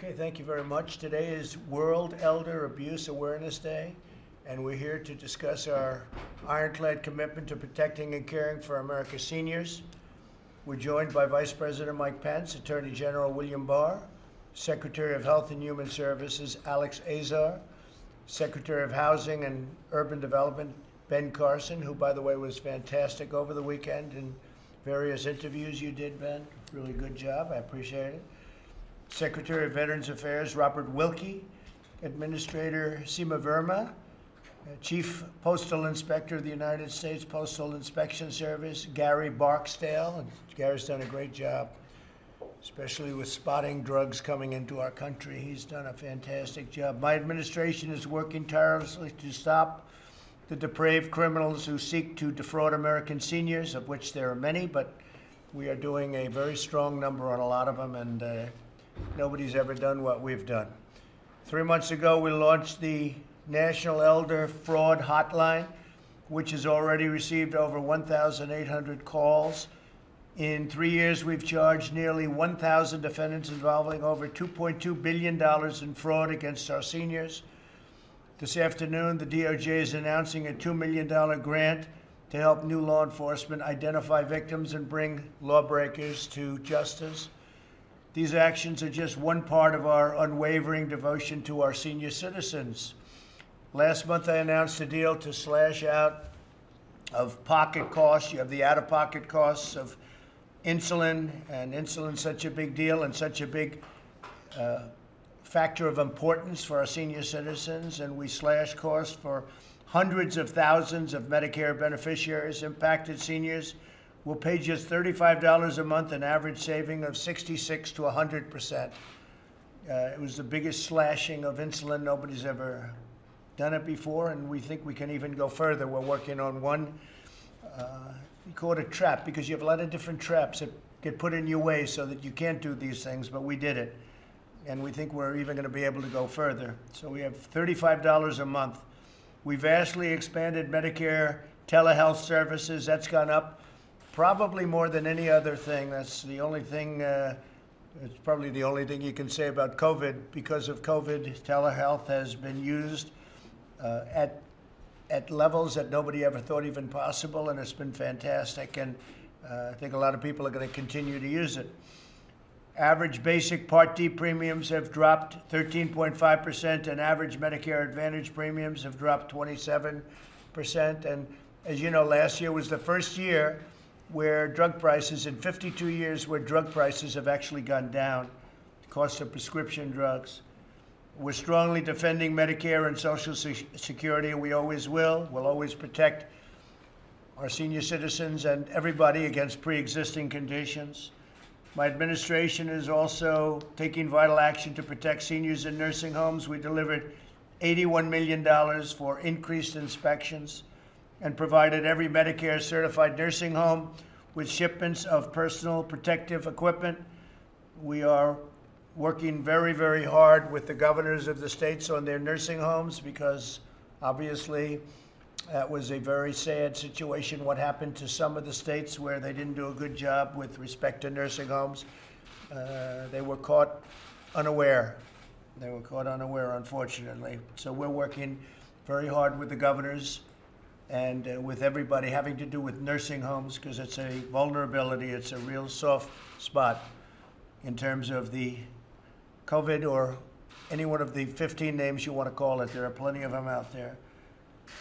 Okay, thank you very much. Today is World Elder Abuse Awareness Day, and we're here to discuss our ironclad commitment to protecting and caring for America's seniors. We're joined by Vice President Mike Pence, Attorney General William Barr, Secretary of Health and Human Services Alex Azar, Secretary of Housing and Urban Development Ben Carson, who, by the way, was fantastic over the weekend in various interviews you did, Ben. Really good job. I appreciate it. Secretary of Veterans Affairs Robert Wilkie, Administrator Seema Verma, Chief Postal Inspector of the United States Postal Inspection Service Gary Barksdale. And Gary's done a great job, especially with spotting drugs coming into our country. He's done a fantastic job. My administration is working tirelessly to stop the depraved criminals who seek to defraud American seniors, of which there are many, but we are doing a very strong number on a lot of them, and nobody's ever done what we've done. 3 months ago, we launched the National Elder Fraud Hotline, which has already received over 1,800 calls. In 3 years, we've charged nearly 1,000 defendants involving over $2.2 billion in fraud against our seniors. This afternoon, the DOJ is announcing a $2 million grant to help new law enforcement identify victims and bring lawbreakers to justice. These actions are just one part of our unwavering devotion to our senior citizens. Last month, I announced a deal to slash out of pocket costs. You have the out-of-pocket costs of insulin, and insulin's such a big deal and such a big factor of importance for our senior citizens, and we slash costs for hundreds of thousands of Medicare beneficiaries. Impacted seniors will pay just $35 a month, an average saving of 66 to 100%. It was the biggest slashing of insulin. Nobody's ever done it before, and we think we can even go further. We're working on one, we call it a trap, because you have a lot of different traps that get put in your way so that you can't do these things, but we did it. And we think we're even going to be able to go further. So we have $35 a month. We vastly expanded Medicare telehealth services. That's gone up probably more than any other thing. That's the only thing, it's probably the only thing you can say about COVID. Because of COVID, telehealth has been used at levels that nobody ever thought even possible, and it's been fantastic. And I think a lot of people are going to continue to use it. Average basic Part D premiums have dropped 13.5%, and average Medicare Advantage premiums have dropped 27%. And as you know, last year was the first year where drug prices, in 52 years, where drug prices have actually gone down, the cost of prescription drugs. We're strongly defending Medicare and Social Security, and we always will. We'll always protect our senior citizens and everybody against pre-existing conditions. My administration is also taking vital action to protect seniors in nursing homes. We delivered $81 million for increased inspections and provided every Medicare certified nursing home with shipments of personal protective equipment. We are working very, very hard with the governors of the states on their nursing homes, because obviously that was a very sad situation, what happened to some of the states where they didn't do a good job with respect to nursing homes. They were caught unaware. They were caught unaware, unfortunately. So we're working very hard with the governors and with everybody having to do with nursing homes, because it's a vulnerability. It's a real soft spot in terms of the COVID, or any one of the 15 names you want to call it. There are plenty of them out there.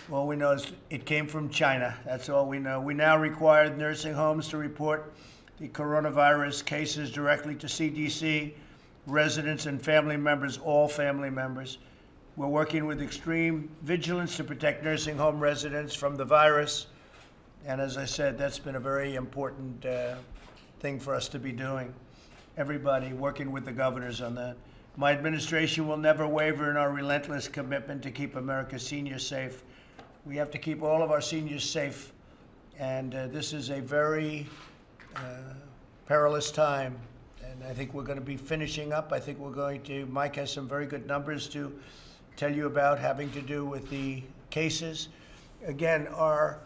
All we know is it came from China. That's all we know. We now require nursing homes to report the coronavirus cases directly to CDC, residents and family members, all family members. We're working with extreme vigilance to protect nursing home residents from the virus. And as I said, that's been a very important thing for us to be doing. Everybody working with the governors on that. My administration will never waver in our relentless commitment to keep America's seniors safe. We have to keep all of our seniors safe. And this is a very perilous time. And I think we're going to be finishing up. I think we're going to, Mike has some very good numbers to tell you about, having to do with the cases. Again, our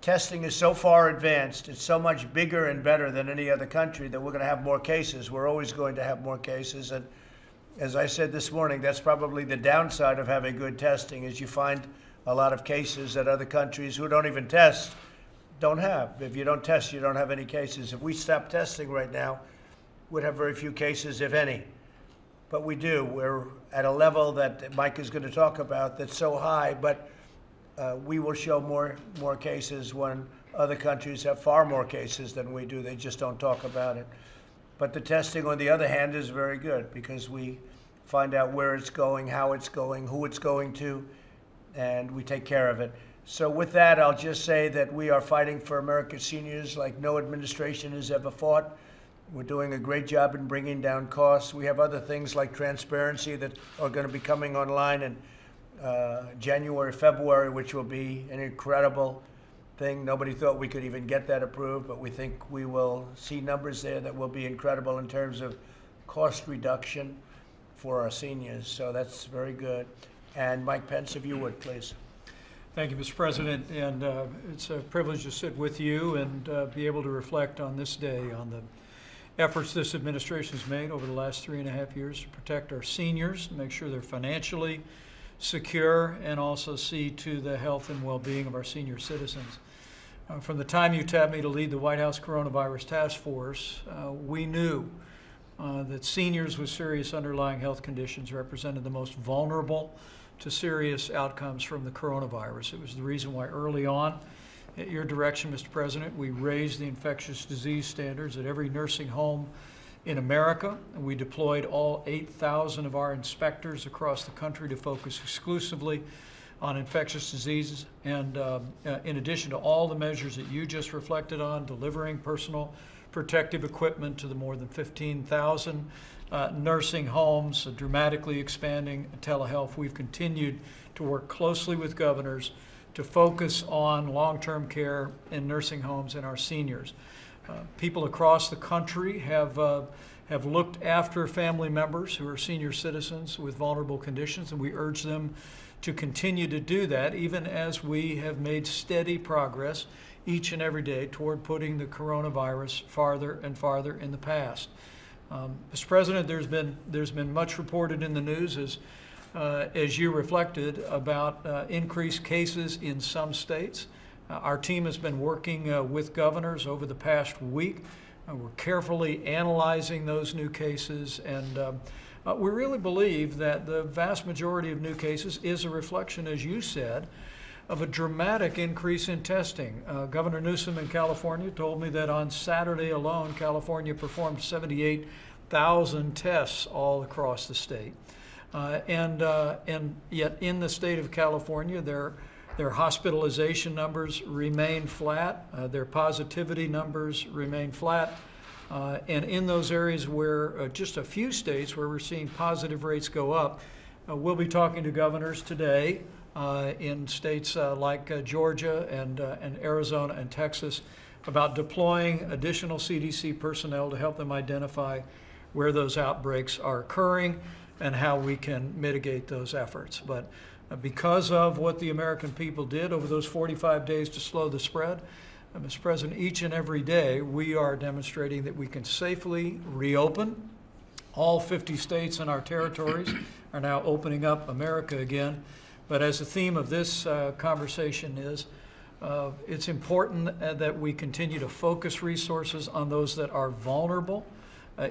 testing is so far advanced, it's so much bigger and better than any other country, that we're going to have more cases. We're always going to have more cases. And as I said this morning, that's probably the downside of having good testing, is you find a lot of cases that other countries who don't even test don't have. If you don't test, you don't have any cases. If we stop testing right now, we'd have very few cases, if any. But we do. We're at a level that Mike is going to talk about that's so high, but we will show more cases when other countries have far more cases than we do. They just don't talk about it. But the testing, on the other hand, is very good because we find out where it's going, how it's going, who it's going to, and we take care of it. So with that, I'll just say that we are fighting for America's seniors like no administration has ever fought. We're doing a great job in bringing down costs. We have other things like transparency that are going to be coming online in January, February, which will be an incredible thing. Nobody thought we could even get that approved, but we think we will see numbers there that will be incredible in terms of cost reduction for our seniors. So that's very good. And Mike Pence, if you would, please. Thank you, Mr. President, and it's a privilege to sit with you and be able to reflect on this day on the efforts this administration has made over the last 3.5 years to protect our seniors, to make sure they're financially secure, and also see to the health and well-being of our senior citizens. From the time you tapped me to lead the White House Coronavirus Task Force, we knew that seniors with serious underlying health conditions represented the most vulnerable to serious outcomes from the coronavirus. It was the reason why early on, at your direction, Mr. President, we raised the infectious disease standards at every nursing home in America. We deployed all 8,000 of our inspectors across the country to focus exclusively on infectious diseases. And in addition to all the measures that you just reflected on, delivering personal protective equipment to the more than 15,000 nursing homes, dramatically expanding telehealth, we've continued to work closely with governors to focus on long-term care in nursing homes and our seniors. People across the country have looked after family members who are senior citizens with vulnerable conditions, and we urge them to continue to do that, even as we have made steady progress each and every day toward putting the coronavirus farther and farther in the past. Mr. President, there's been much reported in the news as you reflected about increased cases in some states. Our team has been working with governors over the past week. We're carefully analyzing those new cases, and we really believe that the vast majority of new cases is a reflection, as you said, of a dramatic increase in testing. Governor Newsom in California told me that on Saturday alone, California performed 78,000 tests all across the state. And yet in the state of California, their hospitalization numbers remain flat, their positivity numbers remain flat, and in those areas where just a few states where we're seeing positive rates go up, we'll be talking to governors today in states like Georgia and Arizona and Texas about deploying additional CDC personnel to help them identify where those outbreaks are occurring and how we can mitigate those efforts. But because of what the American people did over those 45 days to slow the spread, Mr. President, each and every day we are demonstrating that we can safely reopen. All 50 states and our territories are now opening up America again. But as the theme of this conversation is, it's important that we continue to focus resources on those that are vulnerable,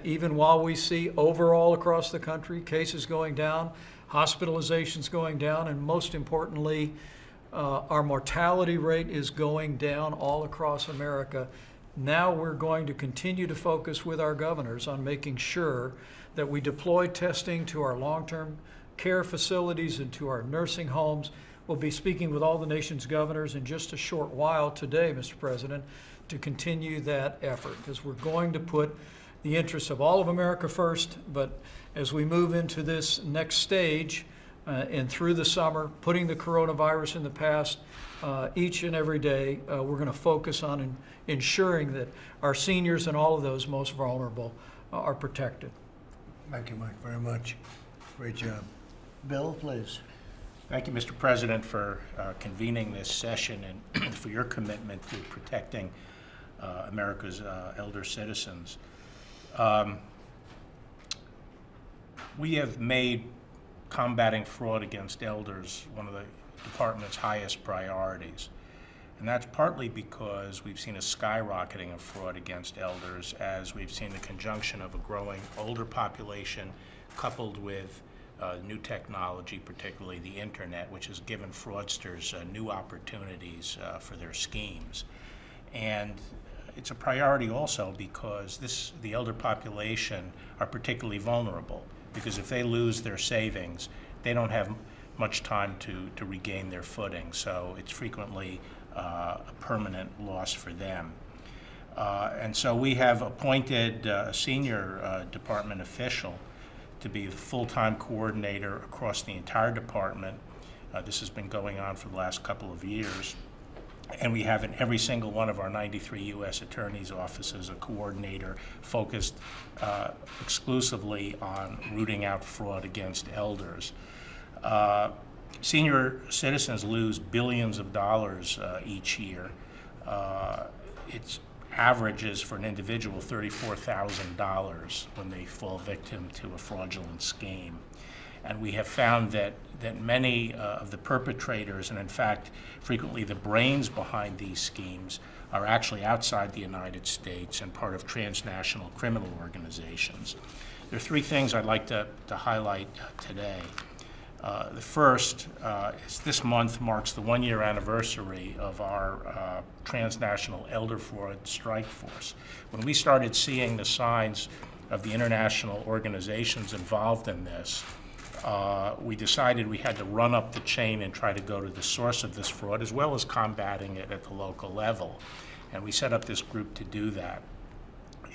even while we see overall across the country cases going down, hospitalizations going down, and most importantly, our mortality rate is going down all across America. Now we're going to continue to focus with our governors on making sure that we deploy testing to our long-term care facilities and to our nursing homes. We'll be speaking with all the nation's governors in just a short while today, Mr. President, to continue that effort, because we're going to put the interests of all of America first. But as we move into this next stage and through the summer, putting the coronavirus in the past, each and every day, we're going to focus on ensuring that our seniors and all of those most vulnerable are protected. Thank you, Mike, very much. Great job. Bill, please. Thank you, Mr. President, for convening this session and for your commitment to protecting America's elder citizens. We have made combating fraud against elders one of the department's highest priorities. And that's partly because we've seen a skyrocketing of fraud against elders as we've seen the conjunction of a growing older population coupled with new technology, particularly the internet, which has given fraudsters new opportunities for their schemes. And it's a priority also because the elder population are particularly vulnerable, because if they lose their savings, they don't have much time to regain their footing. So it's frequently a permanent loss for them. And so we have appointed a senior department official to be the full-time coordinator across the entire department. This has been going on for the last couple of years. And we have in every single one of our 93 U.S. attorneys' offices a coordinator focused exclusively on rooting out fraud against elders. Senior citizens lose billions of dollars each year. It's averages for an individual $34,000 when they fall victim to a fraudulent scheme. And we have found that many of the perpetrators, and in fact frequently the brains behind these schemes, are actually outside the United States and part of transnational criminal organizations. There are three things I'd like to highlight today. The first is this month marks the one-year anniversary of our transnational elder fraud strike force. When we started seeing the signs of the international organizations involved in this, we decided we had to run up the chain and try to go to the source of this fraud, as well as combating it at the local level. And we set up this group to do that.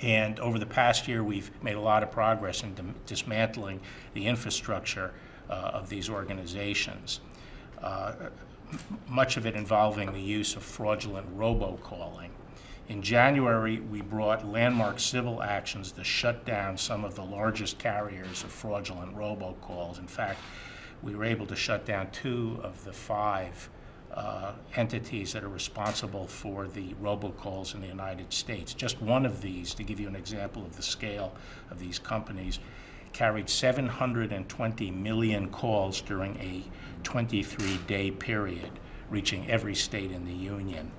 And over the past year, we've made a lot of progress in dismantling the infrastructure of these organizations, much of it involving the use of fraudulent robocalling. In January, we brought landmark civil actions to shut down some of the largest carriers of fraudulent robocalls. In fact, we were able to shut down 2 of the 5 entities that are responsible for the robocalls in the United States. Just one of these, to give you an example of the scale of these companies, carried 720 million calls during a 23-day period, reaching every state in the union.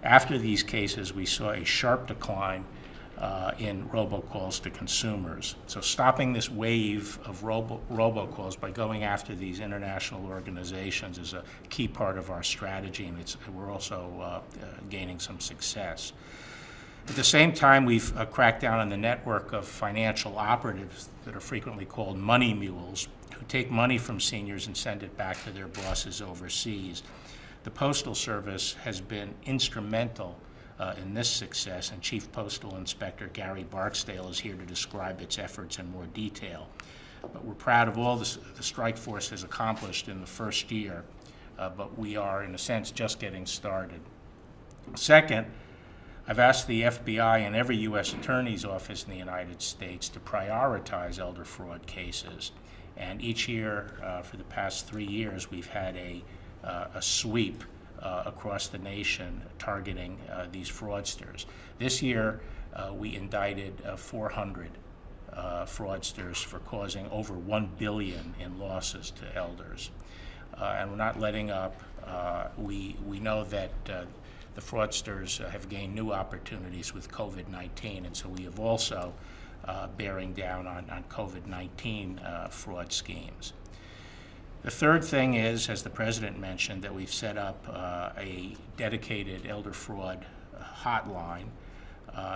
After these cases, we saw a sharp decline in robocalls to consumers. So stopping this wave of robocalls by going after these international organizations is a key part of our strategy, and we're also gaining some success. At the same time, we've cracked down on the network of financial operatives that are frequently called money mules, who take money from seniors and send it back to their bosses overseas. The Postal Service has been instrumental in this success, and Chief Postal Inspector Gary Barksdale is here to describe its efforts in more detail. But we're proud of all the strike force has accomplished in the first year, but we are, in a sense, just getting started. Second, I've asked the FBI and every U.S. Attorney's Office in the United States to prioritize elder fraud cases. And each year, for the past 3 years, we've had a sweep across the nation targeting these fraudsters. This year, we indicted 400 fraudsters for causing over $1 billion in losses to elders. And we're not letting up. We know that the fraudsters have gained new opportunities with COVID-19, and so we have also bearing down on COVID-19 fraud schemes. The third thing is, as the President mentioned, that we've set up a dedicated elder fraud hotline.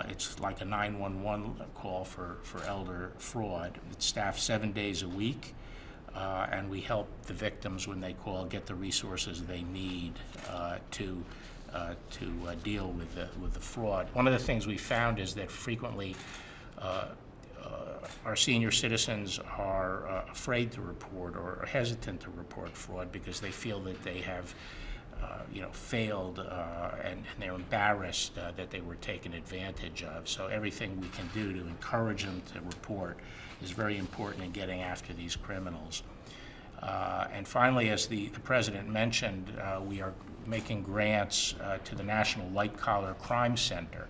It's like a 911 call for elder fraud. It's staffed 7 days a week, and we help the victims when they call get the resources they need to deal with the fraud. One of the things we found is that frequently our senior citizens are afraid to report or hesitant to report fraud because they feel that they have failed and they're embarrassed that they were taken advantage of. So everything we can do to encourage them to report is very important in getting after these criminals. And finally, as the President mentioned, we are making grants to the National White Collar Crime Center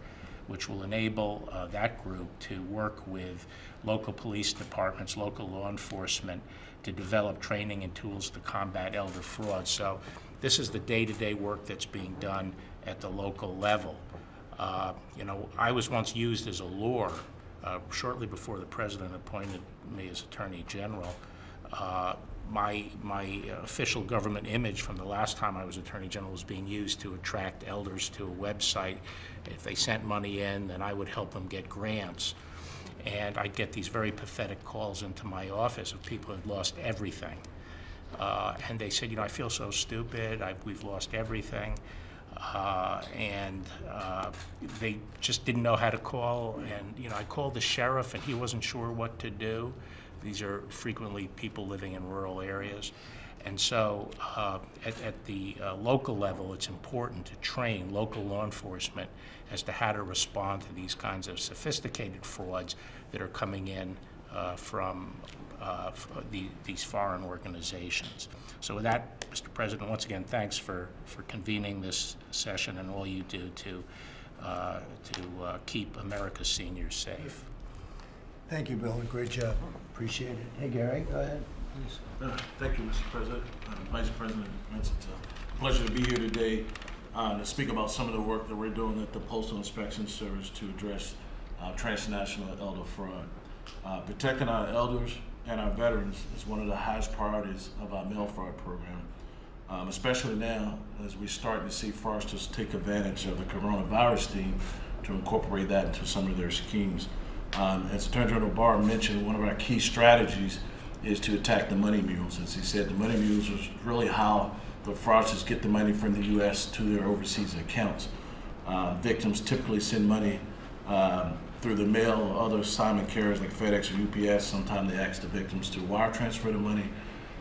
which will enable that group to work with local police departments, local law enforcement, to develop training and tools to combat elder fraud. So this is the day-to-day work that's being done at the local level. I was once used as a lure shortly before the president appointed me as Attorney General. My official government image from the last time I was Attorney General was being used to attract elders to a website. If they sent money in, then I would help them get grants. And I'd get these very pathetic calls into my office of people who had lost everything. And they said, I feel so stupid, we've lost everything. They just didn't know how to call. And, I called the sheriff and he wasn't sure what to do. These are frequently people living in rural areas. And so at the local level, it's important to train local law enforcement as to how to respond to these kinds of sophisticated frauds that are coming in from these foreign organizations. So with that, Mr. President, once again, thanks for convening this session and all you do to keep America's seniors safe. Thank you, Bill. Great job. Appreciate it. Hey, Gary, go ahead, please. Thank you, Mr. President. Vice President Vincent, pleasure to be here today to speak about some of the work that we're doing at the Postal Inspection Service to address transnational elder fraud. Protecting our elders and our veterans is one of the highest priorities of our mail fraud program, especially now as we're starting to see fraudsters take advantage of the coronavirus theme to incorporate that into some of their schemes. As Attorney General Barr mentioned, one of our key strategies is to attack the money mules. As he said, the money mules is really how the fraudsters get the money from the U.S. to their overseas accounts. Victims typically send money through the mail or other assignment carriers like FedEx or UPS. Sometimes they ask the victims to wire transfer the money,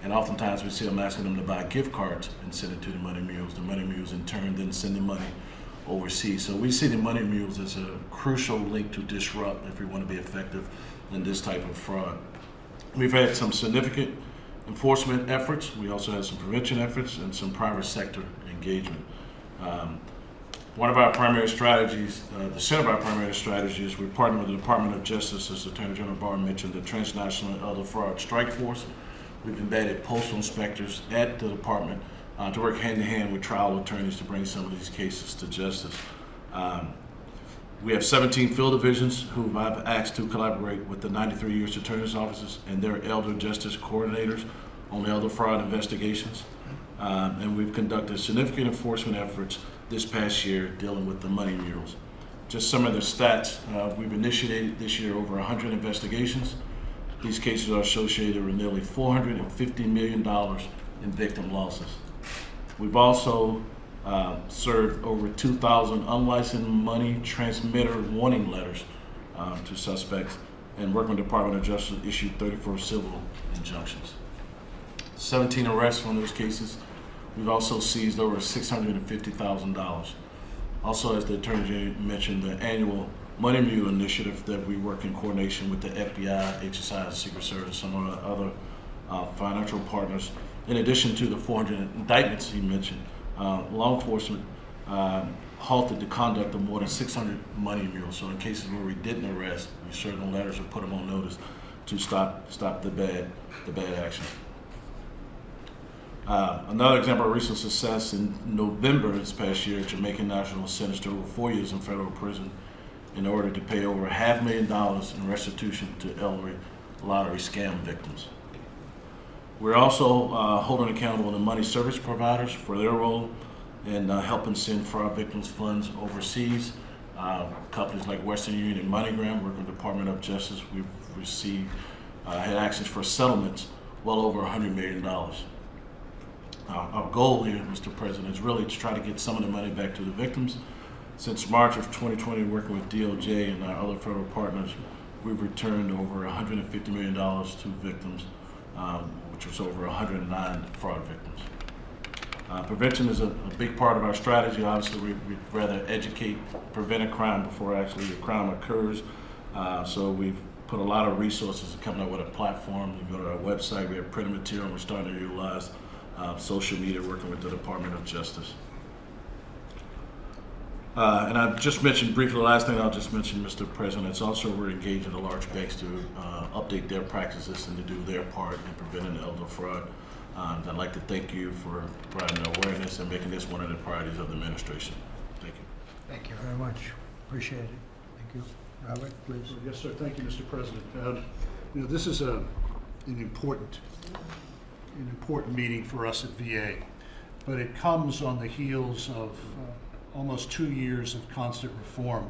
and oftentimes we see them asking them to buy gift cards and send it to the money mules. The money mules in turn then send the money overseas. So we see the money mules as a crucial link to disrupt if we want to be effective in this type of fraud. We've had some significant enforcement efforts. We also had some prevention efforts and some private sector engagement. One of our primary strategies, the center of our primary strategy is we're partnering with the Department of Justice, as Attorney General Barr mentioned, the Transnational Elder Fraud Strike Force. We've embedded postal inspectors at the department to work hand in hand with trial attorneys to bring some of these cases to justice. We have 17 field divisions who I've asked to collaborate with the 93 U.S. Attorney's offices and their elder justice coordinators on elder fraud investigations. And we've conducted significant enforcement efforts this past year dealing with the money mules. Just some of the stats, we've initiated this year over 100 investigations. These cases are associated with nearly $450 million in victim losses. We've also served over 2,000 unlicensed money transmitter warning letters to suspects, and working with the Department of Justice issued 34 civil injunctions. 17 arrests from those cases. We've also seized over $650,000. Also, as the Attorney General mentioned, the annual Money Mule initiative that we work in coordination with the FBI, HSI, Secret Service, some of our other financial partners. In addition to the 400 indictments he mentioned, law enforcement halted the conduct of more than 600 money mules. So in cases where we didn't arrest, we served them letters or put them on notice to stop the bad action. Another example of recent success, in November this past year, Jamaica National sentenced to over 4 years in federal prison in order to pay over $500,000 in restitution to elderly lottery scam victims. We're also holding accountable the money service providers for their role in helping send fraud victims funds overseas. Companies like Western Union and MoneyGram, working with the Department of Justice, we've received, had access for settlements well over $100 million. Our goal here, Mr. President, is really to try to get some of the money back to the victims. Since March of 2020, working with DOJ and our other federal partners, we've returned over $150 million to victims, which was over 109 fraud victims. Prevention is a big part of our strategy. Obviously, we'd rather educate, prevent a crime before actually a crime occurs. So we've put a lot of resources to coming up with a platform. You go to our website, we have printed material, and we're starting to utilize social media, working with the Department of Justice. And I've just mentioned briefly, the last thing I'll just mention, Mr. President, it's also we're engaging the large banks to update their practices and to do their part in preventing elder fraud. I'd like to thank you for providing the awareness and making this one of the priorities of the administration. Thank you. Thank you very much. Appreciate it. Thank you. Robert, please. Yes, sir. Thank you, Mr. President. This is an important meeting for us at VA, but it comes on the heels of almost 2 years of constant reform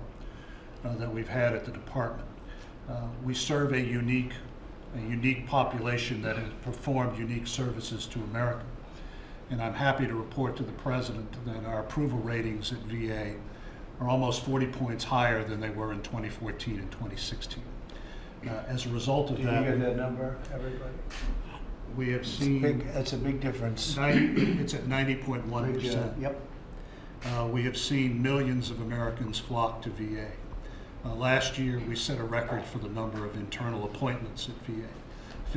that we've had at the department. We serve a unique population that has performed unique services to America, and I'm happy to report to the President that our approval ratings at VA are almost 40 points higher than they were in 2014 and 2016. As a result of Did you that, hear that number, everybody? we have seen That's a big difference. it's at 90.1%. Yep. We have seen millions of Americans flock to VA. Last year, we set a record for the number of internal appointments at VA,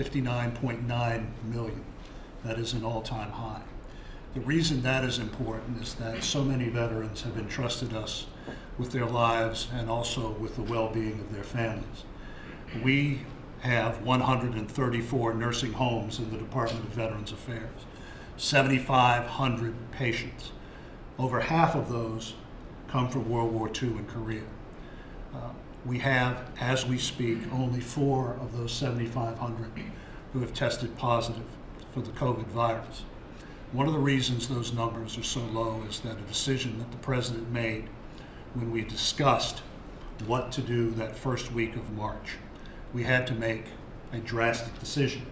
59.9 million. That is an all-time high. The reason that is important is that so many veterans have entrusted us with their lives and also with the well-being of their families. We have 134 nursing homes in the Department of Veterans Affairs, 7,500 patients. Over half of those come from World War II and Korea. We have, as we speak, only 4 of those 7,500 who have tested positive for the COVID virus. One of the reasons those numbers are so low is that a decision that the President made when we discussed what to do that first week of March. We had to make a drastic decision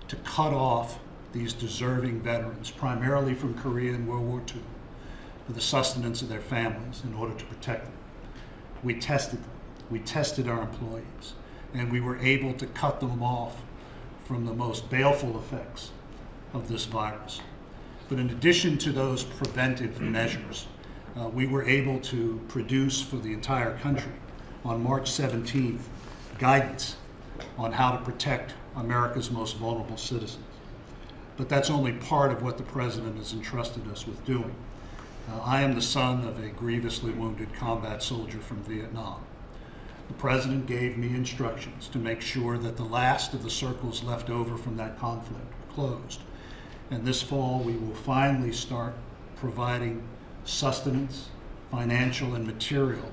to cut off these deserving veterans, primarily from Korea and World War II, for the sustenance of their families in order to protect them. We tested them. We tested our employees, and we were able to cut them off from the most baleful effects of this virus. But in addition to those preventive measures, we were able to produce for the entire country on March 17th guidance on how to protect America's most vulnerable citizens. But that's only part of what the President has entrusted us with doing. I am the son of a grievously wounded combat soldier from Vietnam. The President gave me instructions to make sure that the last of the circles left over from that conflict were closed. And this fall, we will finally start providing sustenance, financial and material,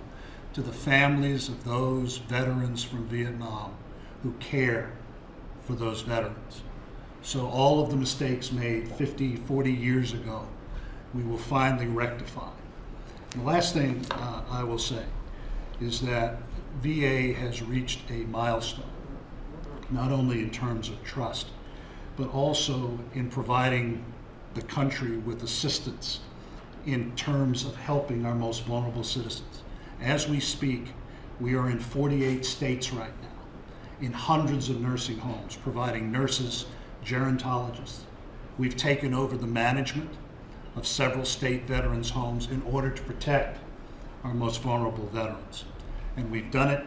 to the families of those veterans from Vietnam who care for those veterans. So all of the mistakes made 50, 40 years ago, we will finally rectify. The last thing I will say is that VA has reached a milestone, not only in terms of trust, but also in providing the country with assistance in terms of helping our most vulnerable citizens. As we speak, we are in 48 states right now, in hundreds of nursing homes, providing nurses, gerontologists. We've taken over the management of several state veterans' homes in order to protect our most vulnerable veterans. And we've done it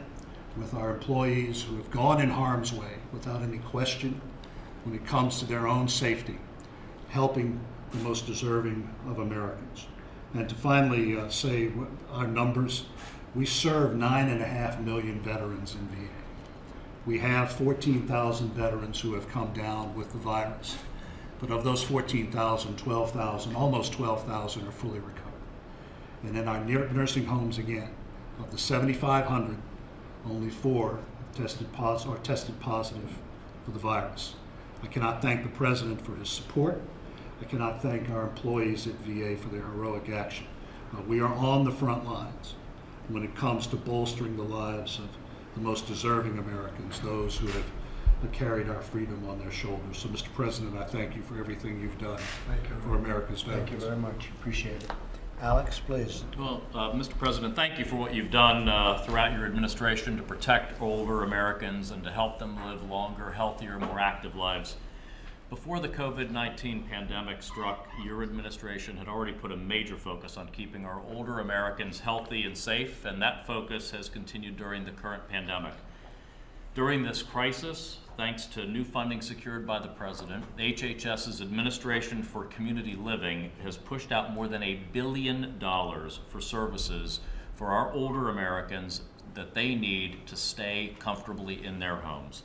with our employees who have gone in harm's way without any question when it comes to their own safety, helping the most deserving of Americans. And to finally say our numbers, we serve 9.5 million veterans in VA. We have 14,000 veterans who have come down with the virus. But of those 14,000, 12,000, almost 12,000 are fully recovered. And in our nursing homes, again, of the 7,500, only 4 tested positive for the virus. I cannot thank the President for his support. I cannot thank our employees at VA for their heroic action. We are on the front lines when it comes to bolstering the lives of the most deserving Americans, those who have carried our freedom on their shoulders. So, Mr. President, I thank you for everything you've done for America's veterans. Thank you very much. Appreciate it. Alex, please. Well, Mr. President, thank you for what you've done throughout your administration to protect older Americans and to help them live longer, healthier, more active lives. Before the COVID-19 pandemic struck, your administration had already put a major focus on keeping our older Americans healthy and safe, and that focus has continued during the current pandemic. During this crisis, thanks to new funding secured by the President, HHS's Administration for Community Living has pushed out more than $1 billion for services for our older Americans that they need to stay comfortably in their homes.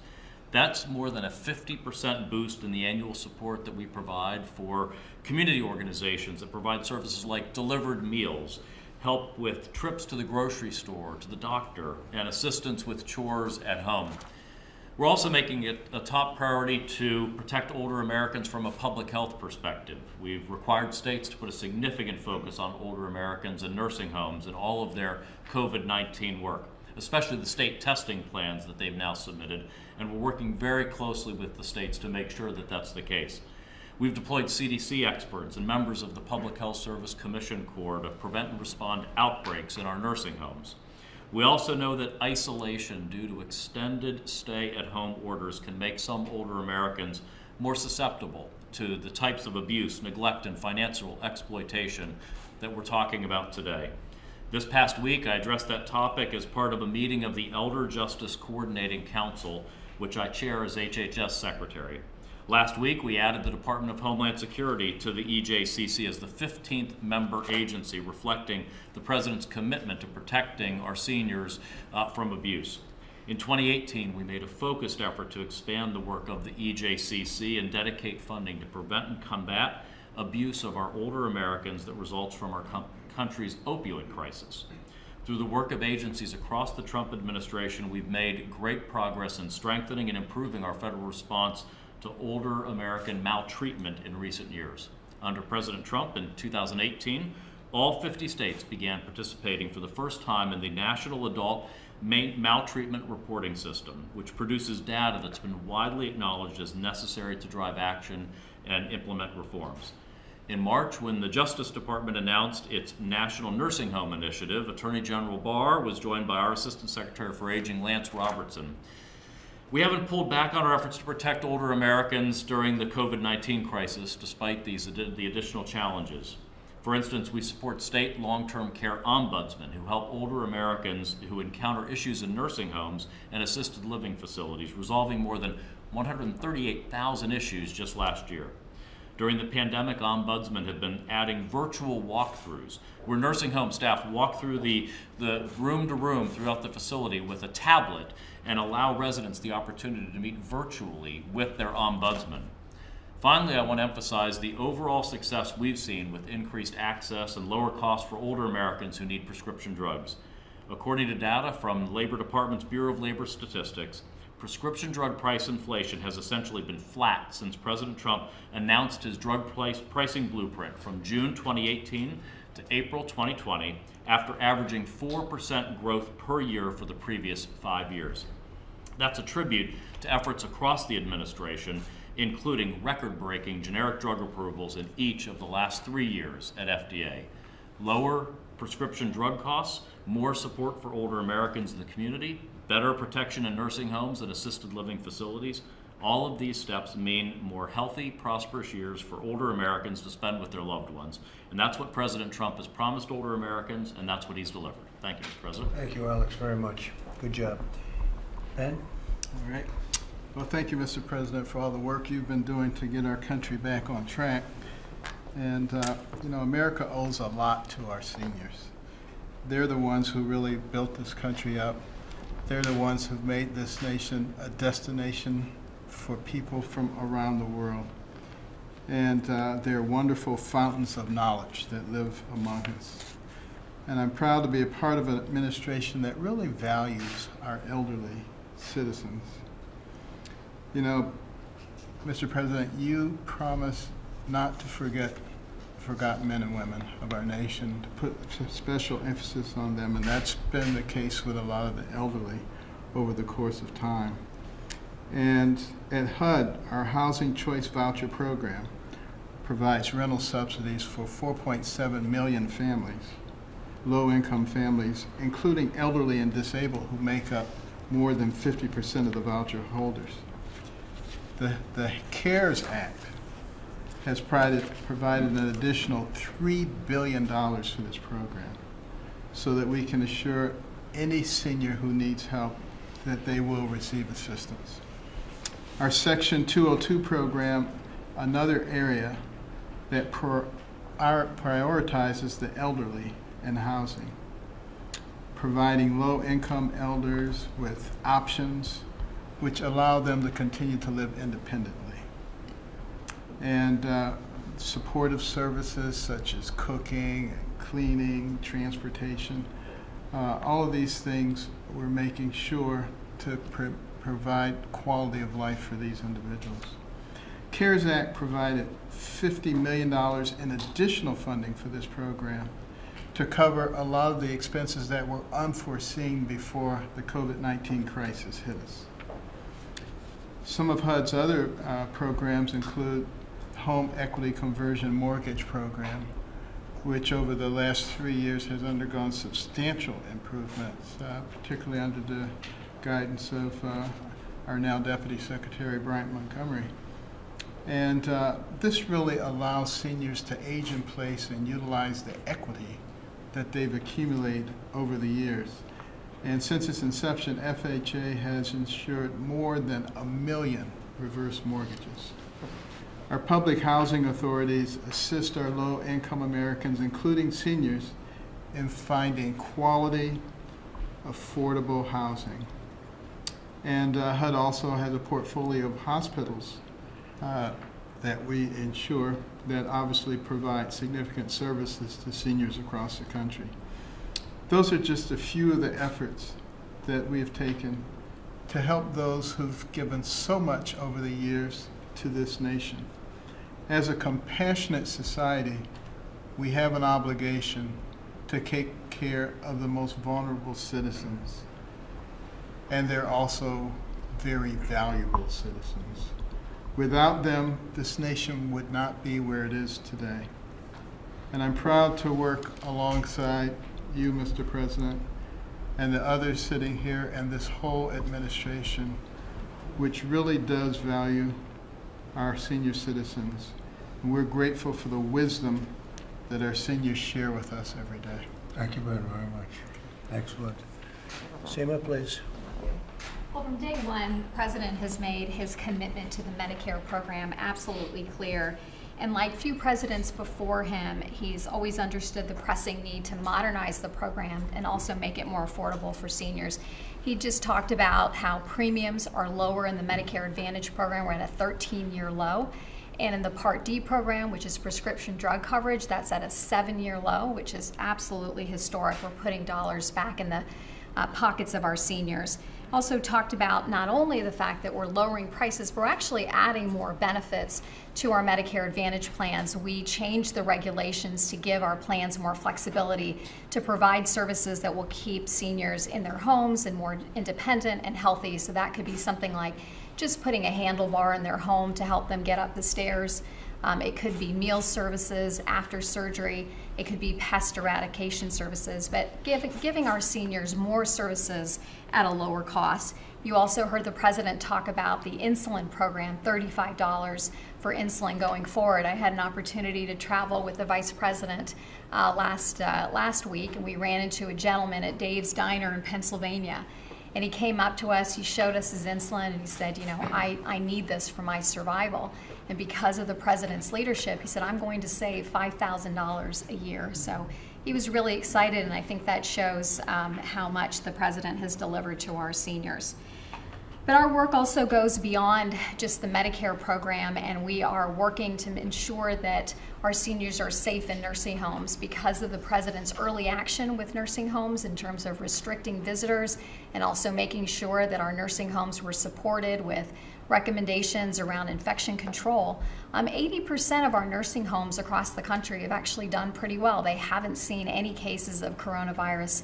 That's more than a 50% boost in the annual support that we provide for community organizations that provide services like delivered meals, help with trips to the grocery store, to the doctor, and assistance with chores at home. We're also making it a top priority to protect older Americans from a public health perspective. We've required states to put a significant focus on older Americans in nursing homes and all of their COVID-19 work, especially the state testing plans that they've now submitted, and we're working very closely with the states to make sure that that's the case. We've deployed CDC experts and members of the Public Health Service Commission Corps to prevent and respond to outbreaks in our nursing homes. We also know that isolation due to extended stay-at-home orders can make some older Americans more susceptible to the types of abuse, neglect, and financial exploitation that we're talking about today. This past week, I addressed that topic as part of a meeting of the Elder Justice Coordinating Council, which I chair as HHS Secretary. Last week, we added the Department of Homeland Security to the EJCC as the 15th member agency, reflecting the President's commitment to protecting our seniors from abuse. In 2018, we made a focused effort to expand the work of the EJCC and dedicate funding to prevent and combat abuse of our older Americans that results from our country's opioid crisis. Through the work of agencies across the Trump administration, we've made great progress in strengthening and improving our federal response to older American maltreatment in recent years. Under President Trump in 2018, all 50 states began participating for the first time in the National Adult Maltreatment Reporting System, which produces data that's been widely acknowledged as necessary to drive action and implement reforms. In March, when the Justice Department announced its National Nursing Home Initiative, Attorney General Barr was joined by our Assistant Secretary for Aging, Lance Robertson. We haven't pulled back on our efforts to protect older Americans during the COVID-19 crisis, despite the additional challenges. For instance, we support state long-term care ombudsmen who help older Americans who encounter issues in nursing homes and assisted living facilities, resolving more than 138,000 issues just last year. During the pandemic, ombudsmen have been adding virtual walkthroughs, where nursing home staff walk through the room to room throughout the facility with a tablet and allow residents the opportunity to meet virtually with their ombudsman. Finally, I want to emphasize the overall success we've seen with increased access and lower costs for older Americans who need prescription drugs. According to data from the Labor Department's Bureau of Labor Statistics, prescription drug price inflation has essentially been flat since President Trump announced his drug pricing blueprint from June 2018 to April 2020, after averaging 4% growth per year for the previous 5 years. That's a tribute to efforts across the administration, including record-breaking generic drug approvals in each of the last 3 years at FDA. Lower prescription drug costs, more support for older Americans in the community, better protection in nursing homes and assisted living facilities. All of these steps mean more healthy, prosperous years for older Americans to spend with their loved ones. And that's what President Trump has promised older Americans, and that's what he's delivered. Thank you, Mr. President. Thank you, Alex, very much. Good job. Ben? All right. Well, thank you, Mr. President, for all the work you've been doing to get our country back on track. And, America owes a lot to our seniors. They're the ones who really built this country up. They're the ones who've made this nation a destination for people from around the world. And they're wonderful fountains of knowledge that live among us. And I'm proud to be a part of an administration that really values our elderly citizens. You know, Mr. President, you promised not to forget forgotten men and women of our nation, to put special emphasis on them, and that's been the case with a lot of the elderly over the course of time. And at HUD, our Housing Choice Voucher Program provides rental subsidies for 4.7 million families, low-income families, including elderly and disabled, who make up more than 50% of the voucher holders. The CARES Act has provided an additional $3 billion for this program so that we can assure any senior who needs help that they will receive assistance. Our Section 202 program, another area that prioritizes the elderly and housing, providing low-income elders with options which allow them to continue to live independently. And supportive services such as cooking, cleaning, transportation, all of these things we're making sure to provide quality of life for these individuals. CARES Act provided $50 million in additional funding for this program to cover a lot of the expenses that were unforeseen before the COVID-19 crisis hit us. Some of HUD's other programs include Home Equity Conversion Mortgage Program, which over the last 3 years has undergone substantial improvements, particularly under the guidance of our now Deputy Secretary Bryant Montgomery. And this really allows seniors to age in place and utilize the equity that they've accumulated over the years. And since its inception, FHA has insured more than 1 million reverse mortgages. Our public housing authorities assist our low-income Americans, including seniors, in finding quality, affordable housing. And HUD also has a portfolio of hospitals that we insure that obviously provide significant services to seniors across the country. Those are just a few of the efforts that we've taken to help those who've given so much over the years to this nation. As a compassionate society, we have an obligation to take care of the most vulnerable citizens. And they're also very valuable citizens. Without them, this nation would not be where it is today. And I'm proud to work alongside you, Mr. President, and the others sitting here and this whole administration, which really does value our senior citizens. And we're grateful for the wisdom that our seniors share with us every day. Thank you very much. Excellent. Seema, please. Well, from day one, the President has made his commitment to the Medicare program absolutely clear. And like few presidents before him, he's always understood the pressing need to modernize the program and also make it more affordable for seniors. He just talked about how premiums are lower in the Medicare Advantage program. We're at a 13-year low. And in the Part D program, which is prescription drug coverage, that's at a 7-year low, which is absolutely historic. We're putting dollars back in the pockets of our seniors. Also talked about not only the fact that we're lowering prices, but we're actually adding more benefits to our Medicare Advantage plans. We changed the regulations to give our plans more flexibility to provide services that will keep seniors in their homes and more independent and healthy. So that could be something like just putting a handlebar in their home to help them get up the stairs. It could be meal services after surgery. It could be pest eradication services, but giving our seniors more services at a lower cost. You also heard the President talk about the insulin program, $35 for insulin going forward. I had an opportunity to travel with the Vice President last week, and we ran into a gentleman at Dave's Diner in Pennsylvania. And he came up to us, he showed us his insulin, and he said, you know, I need this for my survival. And because of the President's leadership, he said, I'm going to save $5,000 a year. So he was really excited, and I think that shows how much the President has delivered to our seniors. But our work also goes beyond just the Medicare program, and we are working to ensure that our seniors are safe in nursing homes because of the President's early action with nursing homes in terms of restricting visitors and also making sure that our nursing homes were supported with recommendations around infection control. 80% of our nursing homes across the country have actually done pretty well. They haven't seen any cases of coronavirus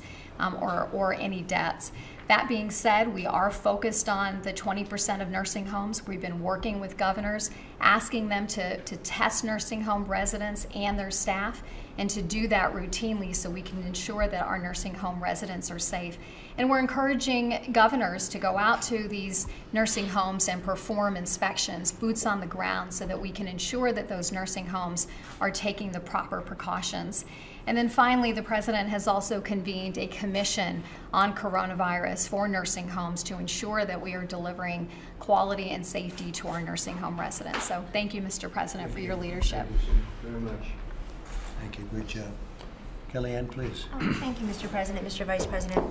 or any deaths. That being said, we are focused on the 20% of nursing homes. We've been working with governors, asking them to test nursing home residents and their staff and to do that routinely so we can ensure that our nursing home residents are safe. And we're encouraging governors to go out to these nursing homes and perform inspections, boots on the ground, so that we can ensure that those nursing homes are taking the proper precautions. And then finally, the President has also convened a commission on coronavirus for nursing homes to ensure that we are delivering quality and safety to our nursing home residents. So thank you, Mr. President, for your leadership. Thank you very much. Thank you. Good job. Kellyanne, please. Thank you, Mr. President, Mr. Vice President.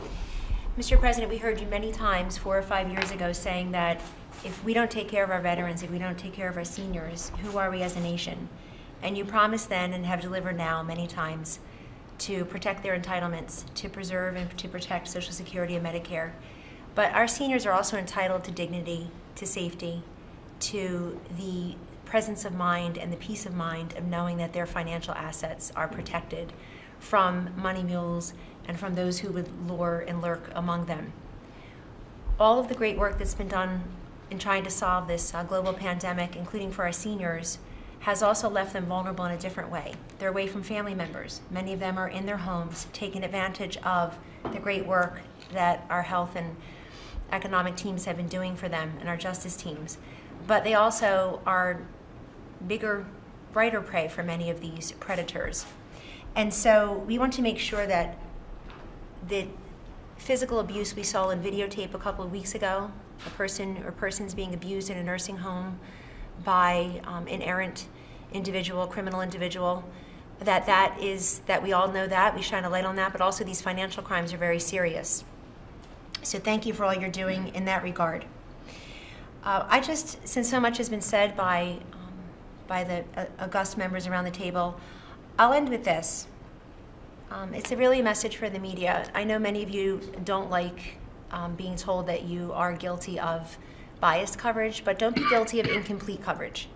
Mr. President, we heard you many times 4 or 5 years ago saying that if we don't take care of our veterans, if we don't take care of our seniors, who are we as a nation? And you promised then and have delivered now many times to protect their entitlements, to preserve and to protect Social Security and Medicare. But our seniors are also entitled to dignity, to safety, to the presence of mind and the peace of mind of knowing that their financial assets are protected from money mules and from those who would lure and lurk among them. All of the great work that's been done in trying to solve this global pandemic, including for our seniors, has also left them vulnerable in a different way. They're away from family members. Many of them are in their homes, taking advantage of the great work that our health and economic teams have been doing for them and our justice teams. But they also are bigger, brighter prey for many of these predators. And so we want to make sure that the physical abuse we saw in videotape a couple of weeks ago, a person or persons being abused in a nursing home by an errant individual, criminal individual, that we all know that, we shine a light on that, but also these financial crimes are very serious. So thank you for all you're doing in that regard. Since so much has been said by the august members around the table, I'll end with this. It's really a message for the media. I know many of you don't like being told that you are guilty of biased coverage, but don't be guilty of incomplete coverage.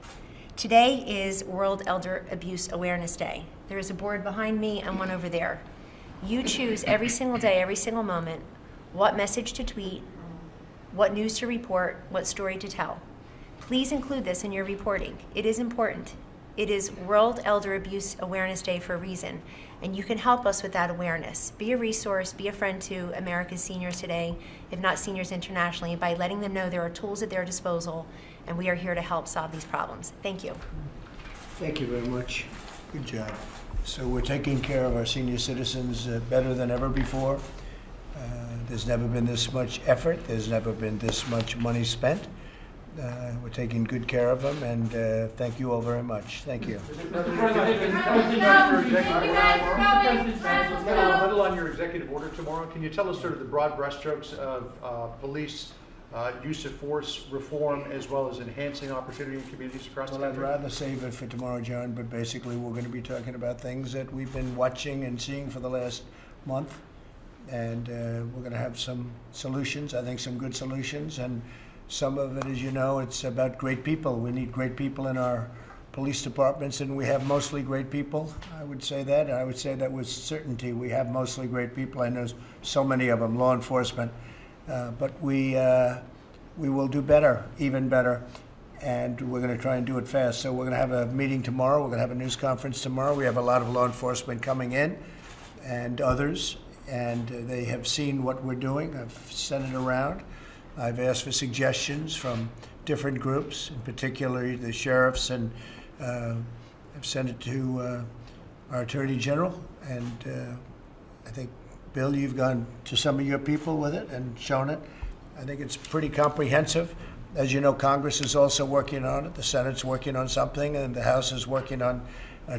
Today is World Elder Abuse Awareness Day. There is a board behind me and one over there. You choose every single day, every single moment, what message to tweet, what news to report, what story to tell. Please include this in your reporting. It is important. It is World Elder Abuse Awareness Day for a reason, and you can help us with that awareness. Be a resource, be a friend to America's seniors today, if not seniors internationally, by letting them know there are tools at their disposal, and we are here to help solve these problems. Thank you. Thank you very much. Good job. So we're taking care of our senior citizens better than ever before. There's never been this much effort. There's never been this much money spent. We're taking good care of them, and thank you all very much. Thank you. A little on your executive order tomorrow. Can you tell us sort of the broad brushstrokes of police use of force reform, as well as enhancing opportunity in communities across the country? Well, I'd rather save it for tomorrow, John, but basically we're going to be talking about things that we've been watching and seeing for the last month, and we're going to have some solutions, I think some good solutions, and some of it, as you know, it's about great people. We need great people in our police departments, and we have mostly great people. I would say that. I would say that with certainty. We have mostly great people. I know so many of them, law enforcement. But we will do better, even better, and we're going to try and do it fast. So we're going to have a meeting tomorrow. We're going to have a news conference tomorrow. We have a lot of law enforcement coming in and others, and they have seen what we're doing. I've sent it around. I've asked for suggestions from different groups, in particular the sheriffs, and I've sent it to our Attorney General, and I think, Bill, you've gone to some of your people with it and shown it. I think it's pretty comprehensive. As you know, Congress is also working on it. The Senate's working on something, and the House is working on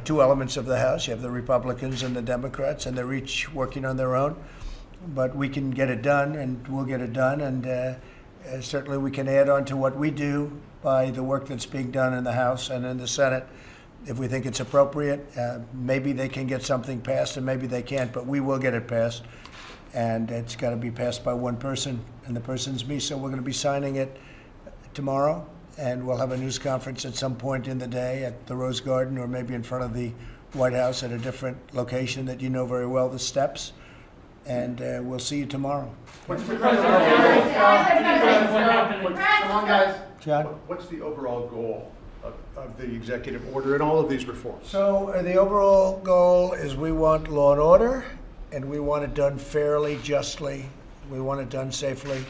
two elements of the House. You have the Republicans and the Democrats, and they're each working on their own. But we can get it done, and we'll get it done, and certainly we can add on to what we do by the work that's being done in the House and in the Senate. If we think it's appropriate, maybe they can get something passed, and maybe they can't, but we will get it passed. And it's got to be passed by one person, and the person's me, so we're going to be signing it tomorrow, and we'll have a news conference at some point in the day at the Rose Garden, or maybe in front of the White House at a different location that you know very well, the steps. And we'll see you tomorrow. What's the John? What's the overall goal of the executive order and all of these reforms? So the overall goal is we want law and order, and we want it done fairly, justly. We want it done safely,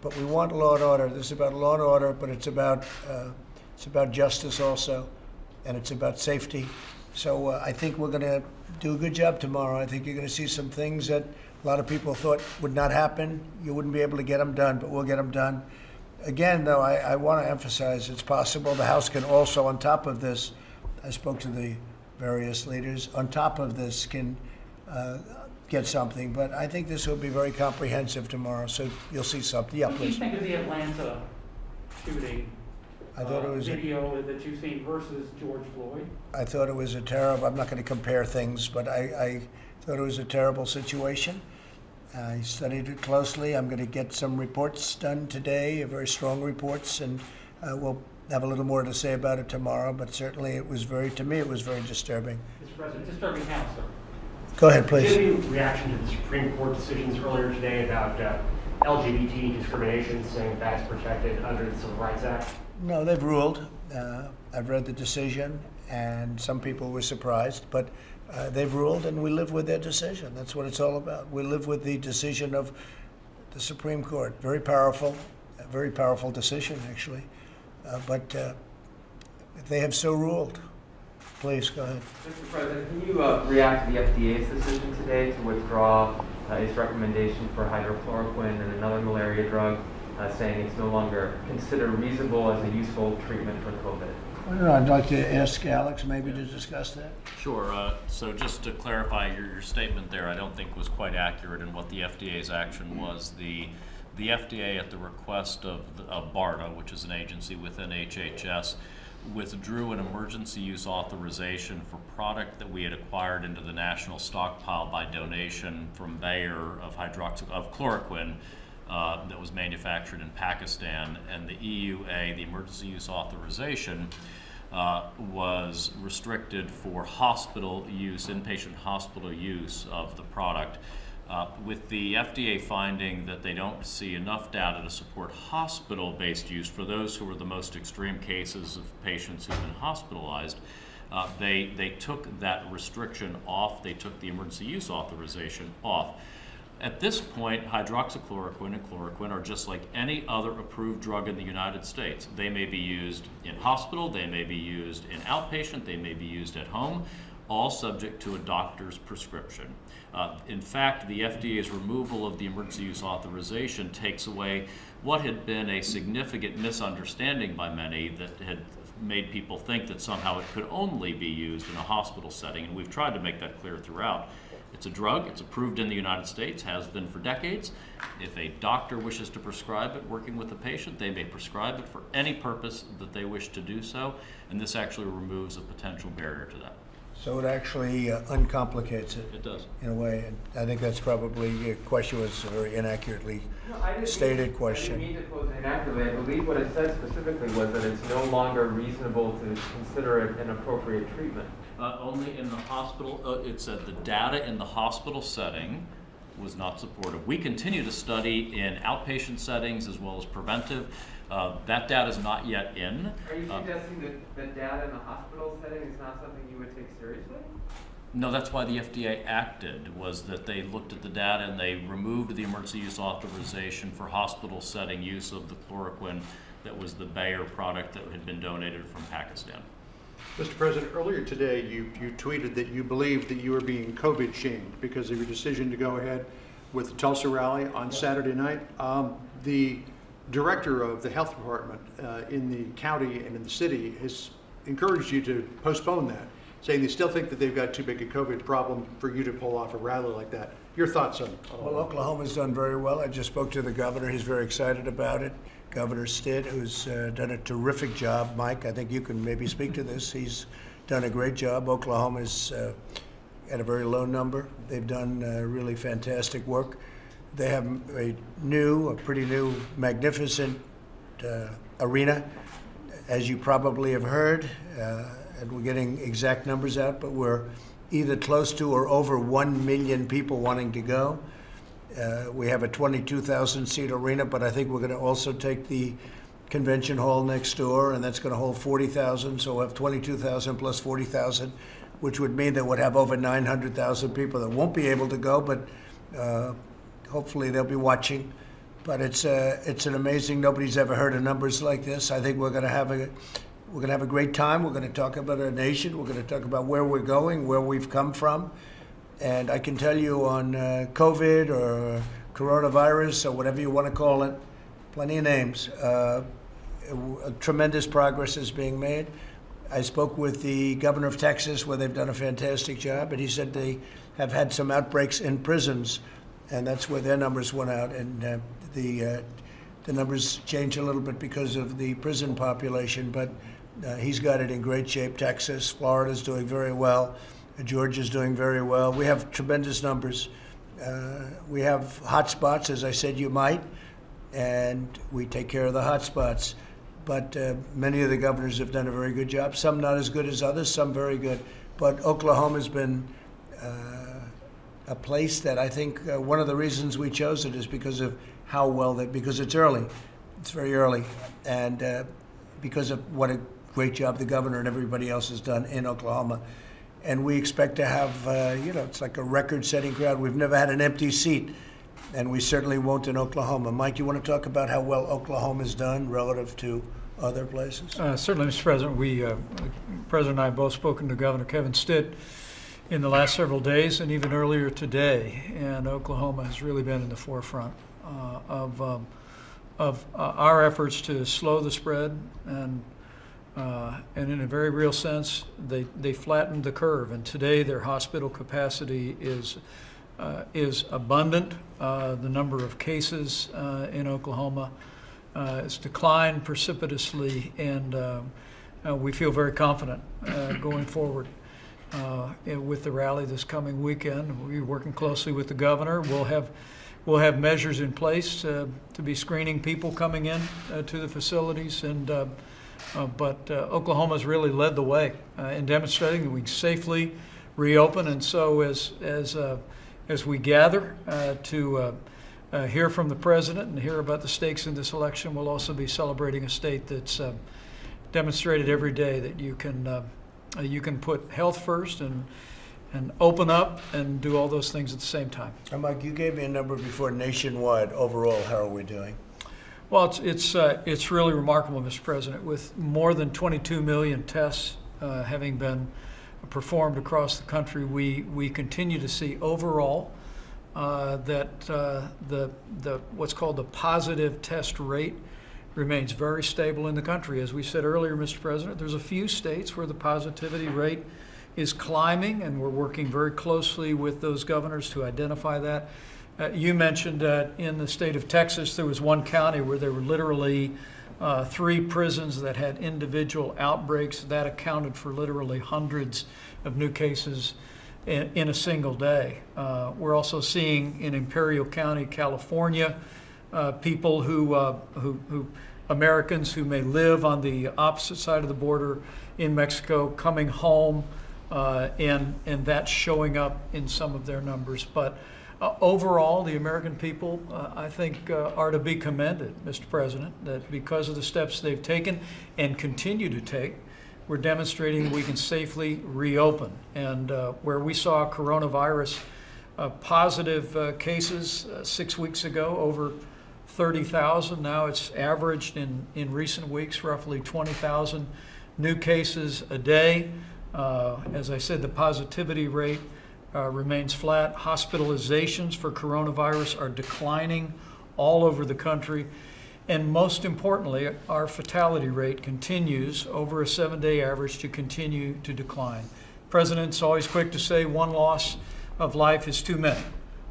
but we want law and order. This is about law and order, but it's about justice also, and it's about safety. So I think we're going to do a good job tomorrow. I think you're going to see some things that a lot of people thought would not happen. You wouldn't be able to get them done, but we'll get them done. Again, though, I want to emphasize it's possible the House can also, on top of this, I spoke to the various leaders, on top of this can get something. But I think this will be very comprehensive tomorrow, so you'll see something. Yeah, What do you please. think of the Atlanta shooting I thought it was video that you've seen versus George Floyd? I thought it was a terrible, I'm not going to compare things, but I thought it was a terrible situation. I studied it closely. I'm going to get some reports done today, very strong reports, and we'll have a little more to say about it tomorrow, but certainly it was to me, it was very disturbing. Mr. President, disturbing how, sir? Go ahead, please. Did you have any reaction to the Supreme Court decisions earlier today about LGBT discrimination, saying that's protected under the Civil Rights Act? No, they've ruled. I've read the decision, and some people were surprised, but they've ruled, and we live with their decision. That's what it's all about. We live with the decision of the Supreme Court. Very powerful decision, actually. But they have so ruled. Please, go ahead. Mr. President, can you react to the FDA's decision today to withdraw its recommendation for hydrochloroquine and another malaria drug, saying it's no longer considered reasonable as a useful treatment for COVID? I don't know. I'd like to ask Alex maybe to discuss that. Sure. So just to clarify your statement there, I don't think was quite accurate in what the FDA's action was. The FDA, at the request of BARDA, which is an agency within HHS, withdrew an emergency use authorization for product that we had acquired into the national stockpile by donation from Bayer of chloroquine that was manufactured in Pakistan. And the EUA, the emergency use authorization, was restricted for hospital use, inpatient hospital use of the product. With the FDA finding that they don't see enough data to support hospital-based use for those who are the most extreme cases of patients who've been hospitalized, they took that restriction off. They took the emergency use authorization off. At this point, hydroxychloroquine and chloroquine are just like any other approved drug in the United States. They may be used in hospital, they may be used in outpatient, they may be used at home, all subject to a doctor's prescription. In fact, the FDA's removal of the emergency use authorization takes away what had been a significant misunderstanding by many that had made people think that somehow it could only be used in a hospital setting, and we've tried to make that clear throughout. It's a drug, it's approved in the United States, has been for decades. If a doctor wishes to prescribe it working with a patient, they may prescribe it for any purpose that they wish to do so, and this actually removes a potential barrier to that. So it actually uncomplicates it. It does. In a way, and I think that's probably, your question was a very inaccurately stated question. I didn't mean to pose it inaccurately. I believe what it said specifically was that it's no longer reasonable to consider it an appropriate treatment. Only in the hospital, it said the data in the hospital setting was not supportive. We continue to study in outpatient settings as well as preventive. That data is not yet in. Are you suggesting that the data in the hospital setting is not something you would take seriously? No, that's why the FDA acted, was that they looked at the data and they removed the emergency use authorization for hospital setting use of the chloroquine that was the Bayer product that had been donated from Pakistan. Mr. President, earlier today you tweeted that you believed that you were being COVID shamed because of your decision to go ahead with the Tulsa rally on Saturday night. The director of the health department in the county and in the city has encouraged you to postpone that, saying they still think that they've got too big a COVID problem for you to pull off a rally like that. Your thoughts on Well, Oklahoma's done very well. I just spoke to the governor. He's very excited about it. Governor Stitt, who's done a terrific job. Mike, I think you can maybe speak to this. He's done a great job. Oklahoma's at a very low number. They've done really fantastic work. They have a pretty new, magnificent arena, as you probably have heard, and we're getting exact numbers out, but we're either close to or over 1 million people wanting to go. We have a 22,000 seat arena, but I think we're going to also take the convention hall next door, and that's going to hold 40,000. So we'll have 22,000 plus 40,000, which would mean that we'll have over 900,000 people that won't be able to go, but hopefully they'll be watching. But it's an amazing. Nobody's ever heard of numbers like this. I think we're going to have a great time. We're going to talk about our nation. We're going to talk about where we're going, where we've come from, and I can tell you on COVID or coronavirus or whatever you want to call it, plenty of names. Tremendous progress is being made. I spoke with the governor of Texas, where they've done a fantastic job, and he said they have had some outbreaks in prisons, and that's where their numbers went out. And the numbers change a little bit because of the prison population, but he's got it in great shape. Texas, Florida's doing very well. Georgia's doing very well. We have tremendous numbers. We have hot spots, as I said, you might, and we take care of the hot spots. But many of the governors have done a very good job. Some not as good as others, some very good. But Oklahoma's been a place that I think one of the reasons we chose it is because of how well because it's early. It's very early. And because of what a great job the governor and everybody else has done in Oklahoma. And we expect to have, it's like a record-setting crowd. We've never had an empty seat, and we certainly won't in Oklahoma. Mike, you want to talk about how well Oklahoma's done relative to other places? Certainly, Mr. President. The President and I have both spoken to Governor Kevin Stitt in the last several days and even earlier today, and Oklahoma has really been in the forefront of our efforts to slow the spread, and in a very real sense, they flattened the curve. And today, their hospital capacity is abundant. The number of cases in Oklahoma has declined precipitously, and we feel very confident going forward with the rally this coming weekend. We're working closely with the governor. We'll have measures in place to be screening people coming in to the facilities, but Oklahoma's really led the way in demonstrating that we can safely reopen. And so as we gather to hear from the president and hear about the stakes in this election, we'll also be celebrating a state that's demonstrated every day that you can put health first and open up and do all those things at the same time. And Mike, you gave me a number before nationwide. Overall, how are we doing? Well, it's really remarkable, Mr. President, with more than 22 million tests having been performed across the country. We continue to see overall that the what's called the positive test rate remains very stable in the country. As we said earlier, Mr. President, there's a few states where the positivity rate is climbing, and we're working very closely with those governors to identify that. You mentioned that in the state of Texas, there was one county where there were literally 3 prisons that had individual outbreaks. That accounted for literally hundreds of new cases in a single day. We're also seeing in Imperial County, California, people who Americans who may live on the opposite side of the border in Mexico coming home, and that's showing up in some of their numbers. But overall, the American people, I think, are to be commended, Mr. President, that because of the steps they've taken and continue to take, we're demonstrating we can safely reopen. And where we saw coronavirus positive cases 6 weeks ago, over 30,000, now it's averaged in recent weeks roughly 20,000 new cases a day. As I said, the positivity rate remains flat. Hospitalizations for coronavirus are declining all over the country. And most importantly, our fatality rate continues over a 7-day average to continue to decline. The President's always quick to say one loss of life is too many.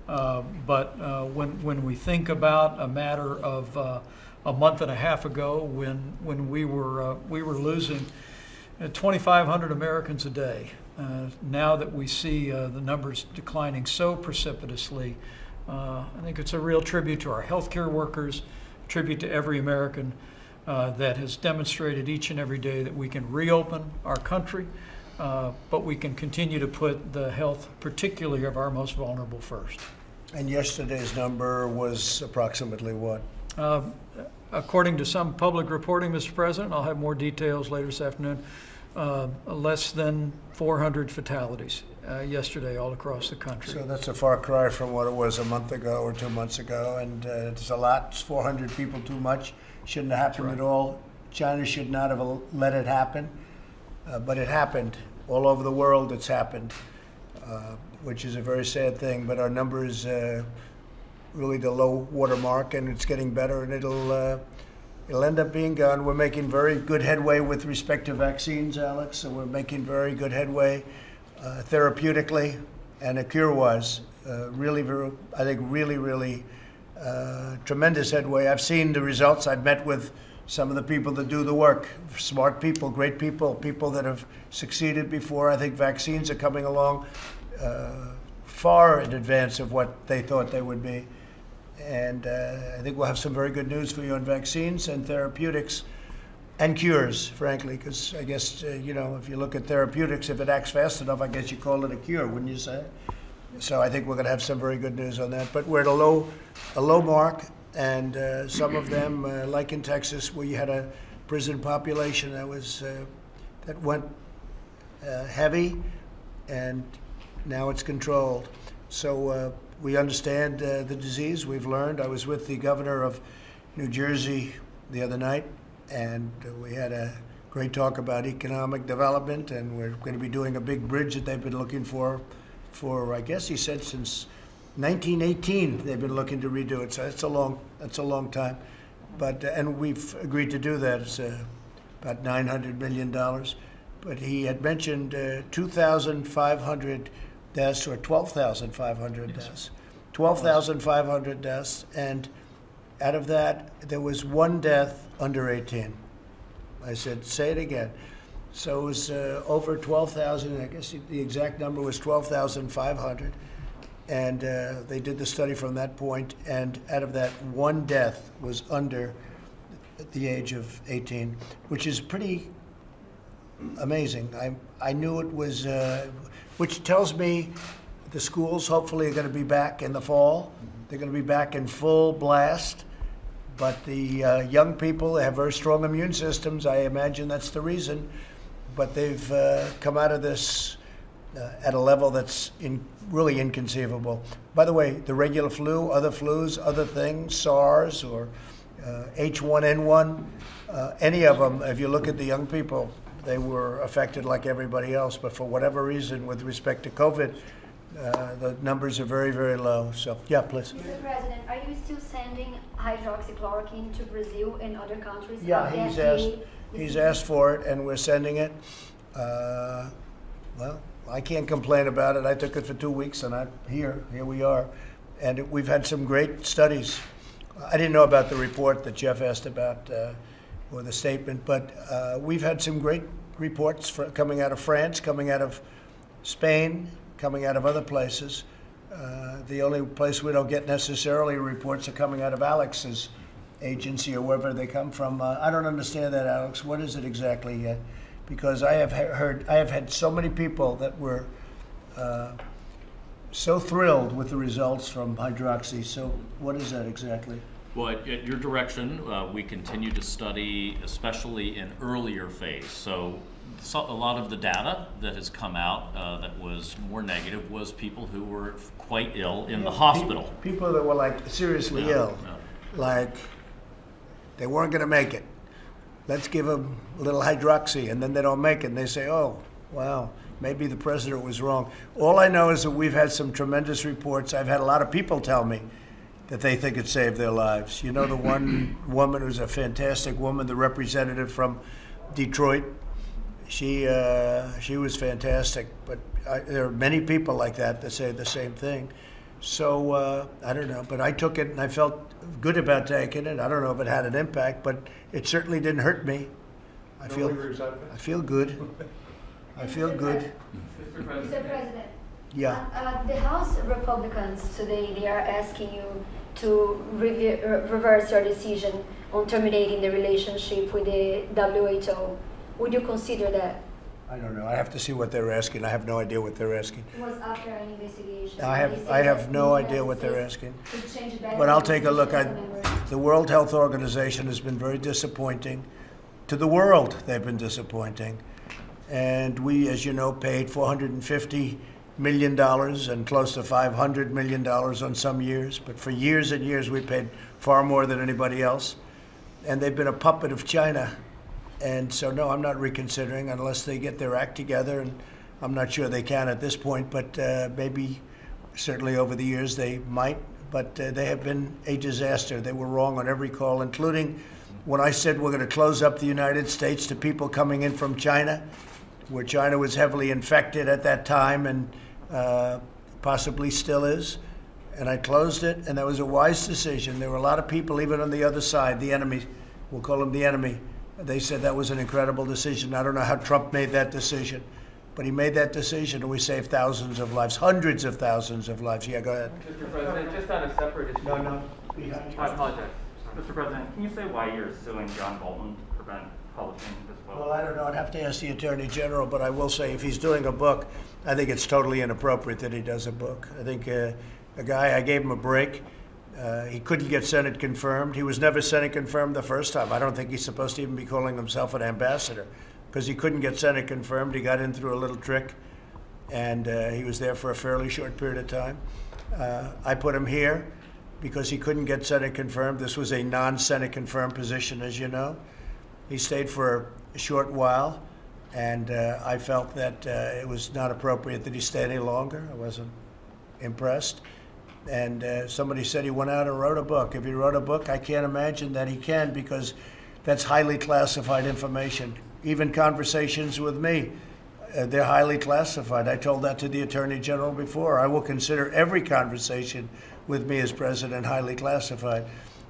But when we think about a matter of a month and a half ago, when we were losing 2,500 Americans a day, now that we see the numbers declining so precipitously, I think it's a real tribute to our healthcare workers, tribute to every American that has demonstrated each and every day that we can reopen our country, but we can continue to put the health, particularly of our most vulnerable, first. And yesterday's number was approximately what? According to some public reporting, Mr. President, I'll have more details later this afternoon, less than 400 fatalities yesterday all across the country. So that's a far cry from what it was a month ago or 2 months ago, and it's a lot. It's 400 people too much. Shouldn't have happened at all. China should not have let it happen, but it happened. All over the world it's happened, which is a very sad thing, but our number is really the low water mark, and it's getting better, and it'll end up being gone. We're making very good headway with respect to vaccines, Alex, and we're making very good headway therapeutically and a cure-wise. Really, tremendous headway. I've seen the results. I've met with some of the people that do the work, smart people, great people, people that have succeeded before. I think vaccines are coming along far in advance of what they thought they would be. And I think we'll have some very good news for you on vaccines and therapeutics and cures, frankly, because I guess, if you look at therapeutics, if it acts fast enough, I guess you call it a cure, wouldn't you say? So I think we're going to have some very good news on that. But we're at a low mark, and some of them, like in Texas, where you had a prison population that went heavy, and now it's controlled. So we understand the disease. We've learned. I was with the governor of New Jersey the other night, and we had a great talk about economic development, and we're going to be doing a big bridge that they've been looking for I guess he said since 1918 they've been looking to redo it. So that's a long time, but and we've agreed to do that. It's about $900 million. But he had mentioned 2,500 deaths or 12,500 deaths. 12,500 deaths, and out of that there was one death under 18. I said, say it again. So it was over 12,000. I guess the exact number was 12,500. And they did the study from that point, and out of that, one death was under the age of 18, which is pretty amazing. I knew it was, which tells me the schools hopefully are going to be back in the fall. They're going to be back in full blast. But the young people, they have very strong immune systems. I imagine that's the reason. But they've come out of this at a level that's really inconceivable. By the way, the regular flu, other flus, other things, SARS or H1N1, any of them, if you look at the young people, they were affected like everybody else. But for whatever reason, with respect to COVID, the numbers are very, very low. So, yeah, please. Mr. President, are you still sending hydroxychloroquine to Brazil and other countries? Yeah, he's asked for it, and we're sending it. Well, I can't complain about it. I took it for 2 weeks, and here we are. And we've had some great studies. I didn't know about the report that Jeff asked about, or the statement, but we've had some great reports coming out of France, coming out of Spain, coming out of other places. The only place we don't get necessarily reports are coming out of Alex's agency or wherever they come from. I don't understand that, Alex. What is it exactly? Because I have had so many people that were so thrilled with the results from hydroxy. So what is that exactly? Well, at your direction, we continue to study, especially in earlier phase. So a lot of the data that has come out that was more negative was people who were quite ill in the hospital. People that were like seriously ill, like they weren't going to make it. Let's give them a little hydroxy, and then they don't make it, and they say, oh, wow, maybe the president was wrong. All I know is that we've had some tremendous reports. I've had a lot of people tell me that they think it saved their lives. You know, the one woman who's a fantastic woman, the representative from Detroit, she was fantastic, but there are many people like that say the same thing. So I don't know, but I took it and I felt good about taking it. I don't know if it had an impact, but it certainly didn't hurt me. I feel good. I feel good. Mr. President. Yeah. The House Republicans today, they are asking you to reverse your decision on terminating the relationship with the WHO. Would you consider that? I don't know. I have to see what they're asking. I have no idea what they're asking. It was after an investigation. I have no idea what they're asking. To change better But I'll take a look. members. The World Health Organization has been very disappointing. To the world, they've been disappointing. And we, as you know, paid $450 million and close to $500 million on some years. But for years and years, we paid far more than anybody else. And they've been a puppet of China. And so, no, I'm not reconsidering unless they get their act together. And I'm not sure they can at this point, but maybe certainly over the years they might. But they have been a disaster. They were wrong on every call, including when I said we're going to close up the United States to people coming in from China, where China was heavily infected at that time and possibly still is. And I closed it, and that was a wise decision. There were a lot of people, even on the other side, the enemy, we'll call them the enemy, they said that was an incredible decision. I don't know how Trump made that decision, but he made that decision, and we saved thousands of lives, hundreds of thousands of lives. Yeah, go ahead. Mr. President, just on a separate issue. No. I apologize. Mr. President, can you say why you're suing John Bolton to prevent publishing this book? Well, I don't know. I'd have to ask the Attorney General, but I will say if he's doing a book, I think it's totally inappropriate that he does a book. I think a guy, I gave him a break. He couldn't get Senate confirmed. He was never Senate confirmed the first time. I don't think he's supposed to even be calling himself an ambassador because he couldn't get Senate confirmed. He got in through a little trick, and he was there for a fairly short period of time. I put him here because he couldn't get Senate confirmed. This was a non-Senate confirmed position, as you know. He stayed for a short while, and I felt that it was not appropriate that he stay any longer. I wasn't impressed. And somebody said he went out and wrote a book. If he wrote a book, I can't imagine that he can, because that's highly classified information. Even conversations with me, they're highly classified. I told that to the Attorney General before. I will consider every conversation with me as president highly classified.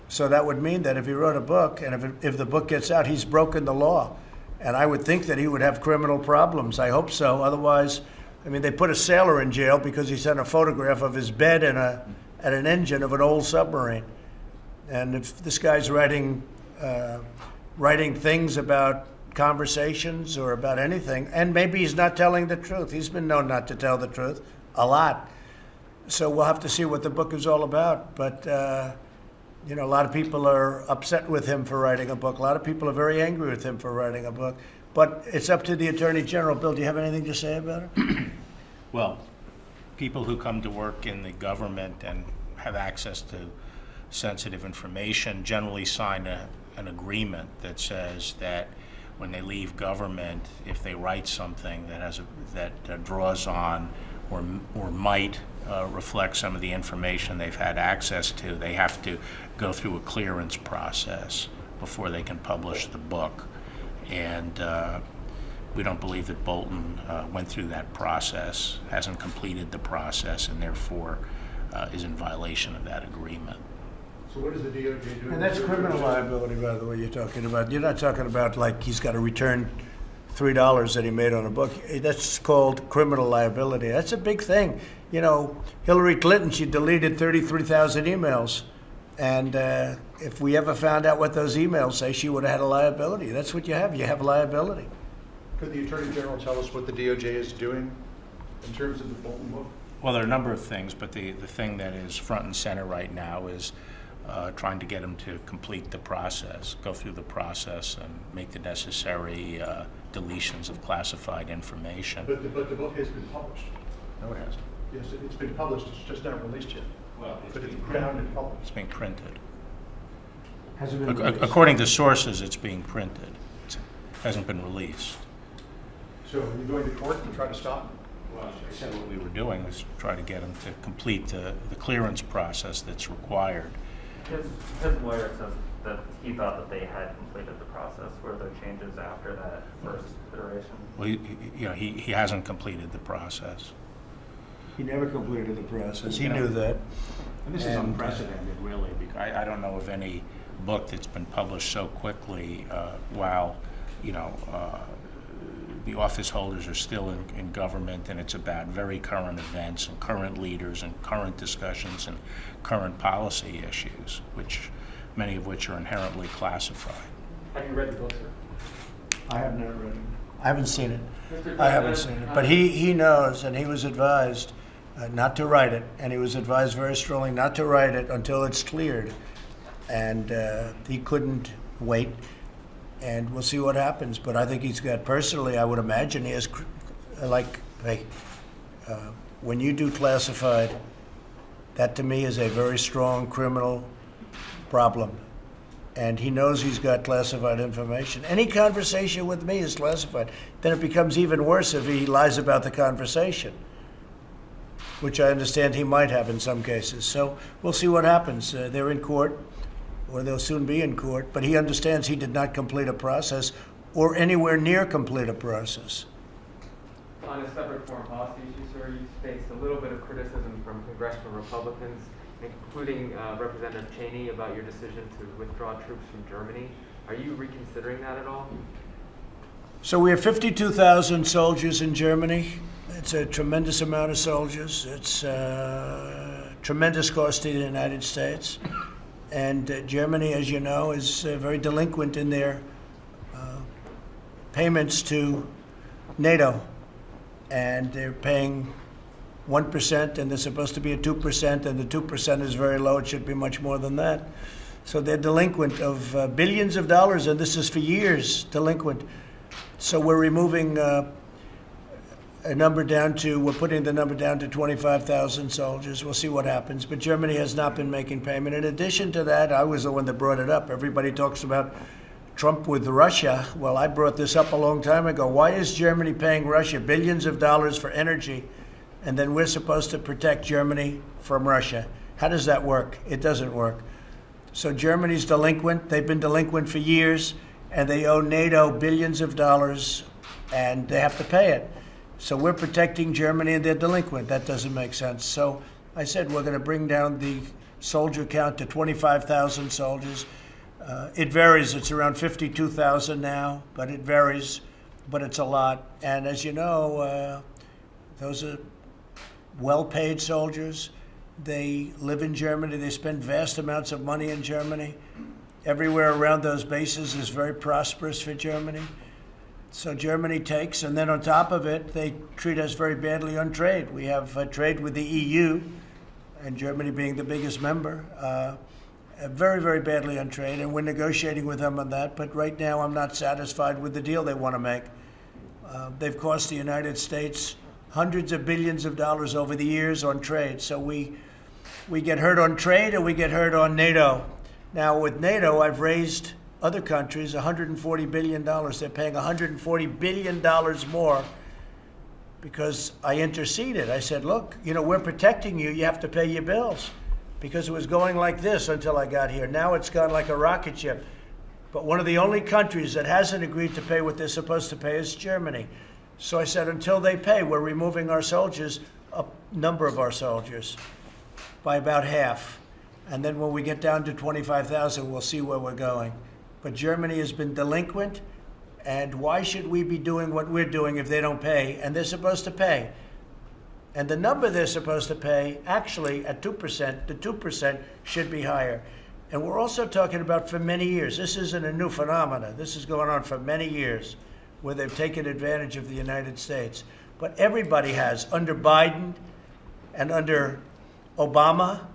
So that would mean that if he wrote a book, and if the book gets out, he's broken the law. And I would think that he would have criminal problems. I hope so. Otherwise, I mean, they put a sailor in jail because he sent a photograph of his bed and an engine of an old submarine. And if this guy's writing things about conversations or about anything, and maybe he's not telling the truth. He's been known not to tell the truth a lot. So we'll have to see what the book is all about. But, you know, a lot of people are upset with him for writing a book. A lot of people are very angry with him for writing a book. But it's up to the Attorney General. Bill, do you have anything to say about it? Well, people who come to work in the government and have access to sensitive information generally sign an agreement that says that when they leave government, if they write something that draws on or might reflect some of the information they've had access to, they have to go through a clearance process before they can publish the book. And we don't believe that Bolton went through that process, hasn't completed the process, and therefore is in violation of that agreement. So what does the DOJ do? And that's criminal liability, by the way, you're talking about. You're not talking about like he's got to return $3 that he made on a book. That's called criminal liability. That's a big thing. You know, Hillary Clinton, she deleted 33,000 emails. And if we ever found out what those emails say, she would have had a liability. That's what you have. You have liability. Could the Attorney General tell us what the DOJ is doing in terms of the Bolton book? Well, there are a number of things, but the thing that is front and center right now is trying to get him to complete the process, go through the process, and make the necessary deletions of classified information. But the book has been published. No, it hasn't. Yes, it's been published. It's just not released yet. Well, But it's bound and published. It's being printed. Hasn't been released. According to sources, it's being printed. It hasn't been released. So are you going to court to try to stop it? Well, I said what we were doing was try to get him to complete the clearance process that's required. His lawyer says that he thought that they had completed the process. Were there changes after that first iteration? Well, he hasn't completed the process. He never completed the process. He You know, knew that. And this is unprecedented, really, because I don't know of any book that's been published so quickly while, you know, the office holders are still in government, and it's about very current events and current leaders and current discussions and current policy issues, many of which are inherently classified. Have you read the book, sir? I have not read it. I haven't seen it. Mr. I haven't President, seen it. But he knows, and he was advised not to write it, and he was advised very strongly not to write it until it's cleared. And he couldn't wait, and we'll see what happens. But I think he's got, personally, I would imagine he has, when you do classified, that to me is a very strong criminal problem. And he knows he's got classified information. Any conversation with me is classified. Then it becomes even worse if he lies about the conversation, which I understand he might have in some cases. So we'll see what happens. They're in court, or they'll soon be in court, but he understands he did not complete a process or anywhere near complete a process. On a separate foreign policy issue, sir, you faced a little bit of criticism from congressional Republicans, including Representative Cheney, about your decision to withdraw troops from Germany. Are you reconsidering that at all? So we have 52,000 soldiers in Germany. It's a tremendous amount of soldiers. It's tremendous cost to the United States. And Germany, as you know, is very delinquent in their payments to NATO. And they're paying 1%, and they're supposed to be at 2%, and the 2% is very low. It should be much more than that. So they're delinquent of billions of dollars, and this is for years delinquent. So we're removing we're putting the number down to 25,000 soldiers. We'll see what happens. But Germany has not been making payment. In addition to that, I was the one that brought it up. Everybody talks about Trump with Russia. Well, I brought this up a long time ago. Why is Germany paying Russia billions of dollars for energy, and then we're supposed to protect Germany from Russia? How does that work? It doesn't work. So Germany's delinquent. They've been delinquent for years, and they owe NATO billions of dollars, and they have to pay it. So we're protecting Germany, and they're delinquent. That doesn't make sense. So I said we're going to bring down the soldier count to 25,000 soldiers. It varies. It's around 52,000 now, but it varies. But it's a lot. And as you know, those are well-paid soldiers. They live in Germany. They spend vast amounts of money in Germany. Everywhere around those bases is very prosperous for Germany. So Germany takes, and then on top of it, they treat us very badly on trade. We have trade with the EU, and Germany being the biggest member, very, very badly on trade, and we're negotiating with them on that. But right now, I'm not satisfied with the deal they want to make. They've cost the United States hundreds of billions of dollars over the years on trade. So we get hurt on trade, and we get hurt on NATO. Now, with NATO, I've raised other countries $140 billion. They're paying $140 billion more because I interceded. I said, look, we're protecting you. You have to pay your bills, because it was going like this until I got here. Now it's gone like a rocket ship. But one of the only countries that hasn't agreed to pay what they're supposed to pay is Germany. So I said, until they pay, we're removing our soldiers, a number of our soldiers, by about half. And then when we get down to 25,000, we'll see where we're going. But Germany has been delinquent, and why should we be doing what we're doing if they don't pay? And they're supposed to pay. And the number they're supposed to pay, actually at 2%, the 2% should be higher. And we're also talking about for many years. This isn't a new phenomenon. This is going on for many years, where they've taken advantage of the United States. But everybody has. Under Biden and under Obama,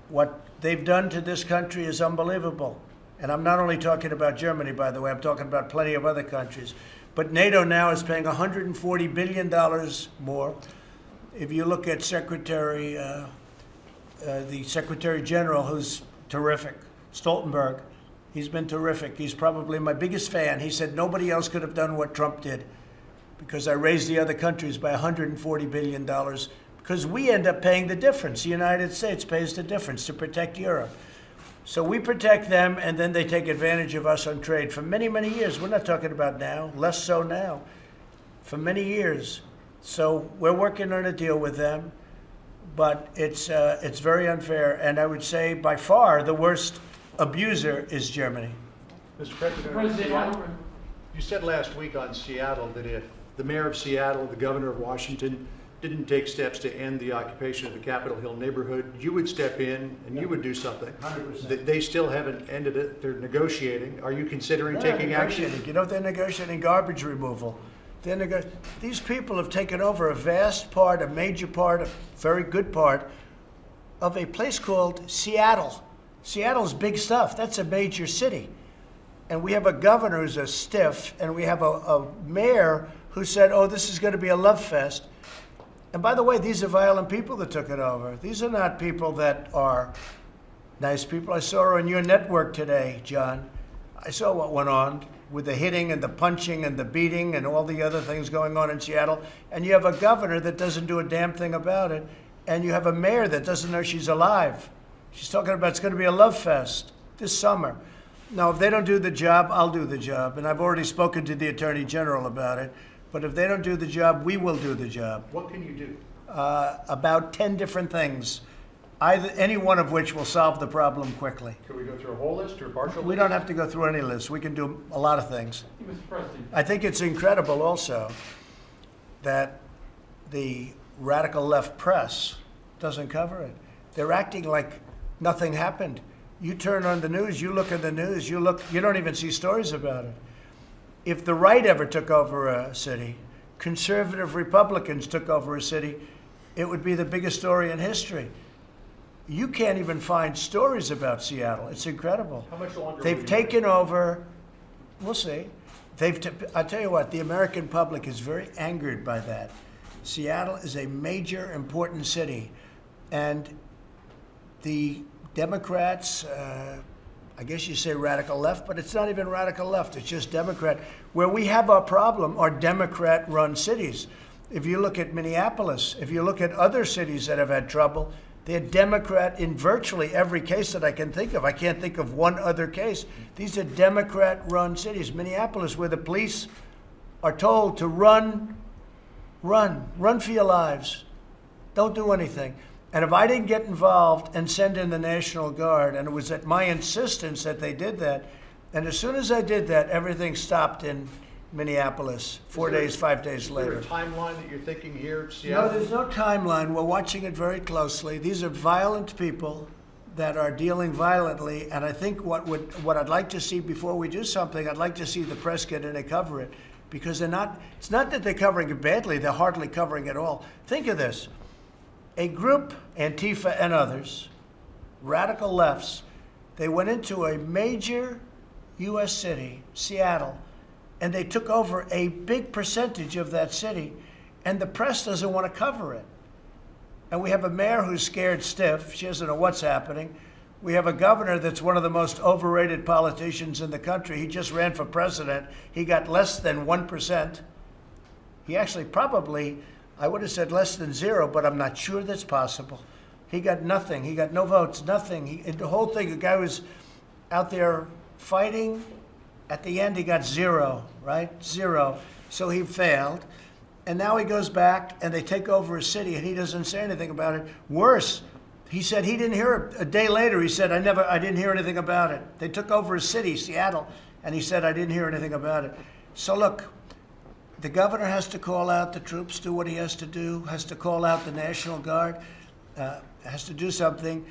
what they've done to this country is unbelievable. And I'm not only talking about Germany, by the way, I'm talking about plenty of other countries. But NATO now is paying $140 billion more. If you look at the Secretary General, who's terrific, Stoltenberg, he's been terrific. He's probably my biggest fan. He said nobody else could have done what Trump did, because I raised the other countries by $140 billion, because we end up paying the difference. The United States pays the difference to protect Europe. So we protect them, and then they take advantage of us on trade for many, many years. We're not talking about now, less so now, for many years. So we're working on a deal with them, but it's very unfair. And I would say by far the worst abuser is Germany. Mr. President, you said last week on Seattle that if the mayor of Seattle, the governor of Washington, didn't take steps to end the occupation of the Capitol Hill neighborhood, you would step in and you would do something. 100%. They still haven't ended it. They're negotiating. Are you considering taking action? They're negotiating garbage removal. Then they go, these people have taken over a vast part, a major part, a very good part of a place called Seattle. Seattle's big stuff. That's a major city. And we have a governor who's a stiff, and we have a mayor who said, oh, this is going to be a love fest. And by the way, these are violent people that took it over. These are not people that are nice people. I saw on your network today, John. I saw what went on with the hitting and the punching and the beating and all the other things going on in Seattle. And you have a governor that doesn't do a damn thing about it. And you have a mayor that doesn't know she's alive. She's talking about it's going to be a love fest this summer. Now, if they don't do the job, I'll do the job. And I've already spoken to the Attorney General about it. But if they don't do the job, we will do the job. What can you do? About 10 different things, any one of which will solve the problem quickly. Can we go through a whole list or a partial list? We don't have to go through any list. We can do a lot of things. Mr. President. I think it's incredible also that the radical left press doesn't cover it. They're acting like nothing happened. You turn on the news, you look at the news, you don't even see stories about it. If the right ever took over a city, conservative Republicans took over a city, it would be the biggest story in history. You can't even find stories about Seattle. It's incredible. How much longer? They've taken over. We'll see. I tell you what, the American public is very angered by that. Seattle is a major, important city, and the Democrats, I guess you say radical left, but it's not even radical left. It's just Democrat. Where we have our problem are Democrat-run cities. If you look at Minneapolis, if you look at other cities that have had trouble, they're Democrat in virtually every case that I can think of. I can't think of one other case. These are Democrat-run cities. Minneapolis, where the police are told to run for your lives. Don't do anything. And if I didn't get involved and send in the National Guard, and it was at my insistence that they did that, and as soon as I did that, everything stopped in Minneapolis 5 days later. Is there a timeline that you're thinking here, No, Seattle? there's no timeline. We're watching it very closely. These are violent people that are dealing violently, and I think what I'd like to see before we do something, I'd like to see the press get in and cover it, because it's not that they're covering it badly, they're hardly covering it all. Think of this. A group, Antifa and others, radical lefts, they went into a major U.S. city, Seattle, and they took over a big percentage of that city, and the press doesn't want to cover it. And we have a mayor who's scared stiff. She doesn't know what's happening. We have a governor that's one of the most overrated politicians in the country. He just ran for president. He got less than 1%. He actually probably, I would have said less than 0, but I'm not sure that's possible. He got nothing. He got no votes, nothing. The whole thing, the guy was out there fighting. At the end, he got 0, right? 0. So he failed. And now he goes back, and they take over a city, and he doesn't say anything about it. Worse, he said he didn't hear it. A day later, he said, I didn't hear anything about it. They took over a city, Seattle, and he said, I didn't hear anything about it. So look, the governor has to call out the troops, do what he has to do, has to call out the National Guard, has to do something.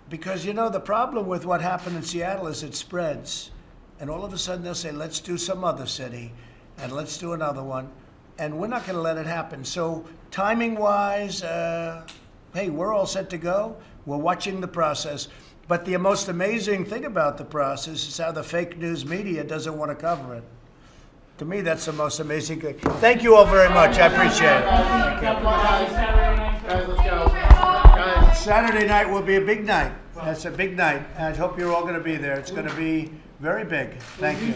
Because, you know, the problem with what happened in Seattle is it spreads. And all of a sudden they'll say, let's do some other city, and let's do another one. And we're not going to let it happen. So timing-wise, hey, we're all set to go. We're watching the process. But the most amazing thing about the process is how the fake news media doesn't want to cover it. To me, that's the most amazing thing. Thank you all very much. I appreciate it. Saturday night will be a big night. That's a big night. I hope you're all going to be there. It's going to be very big. Thank you.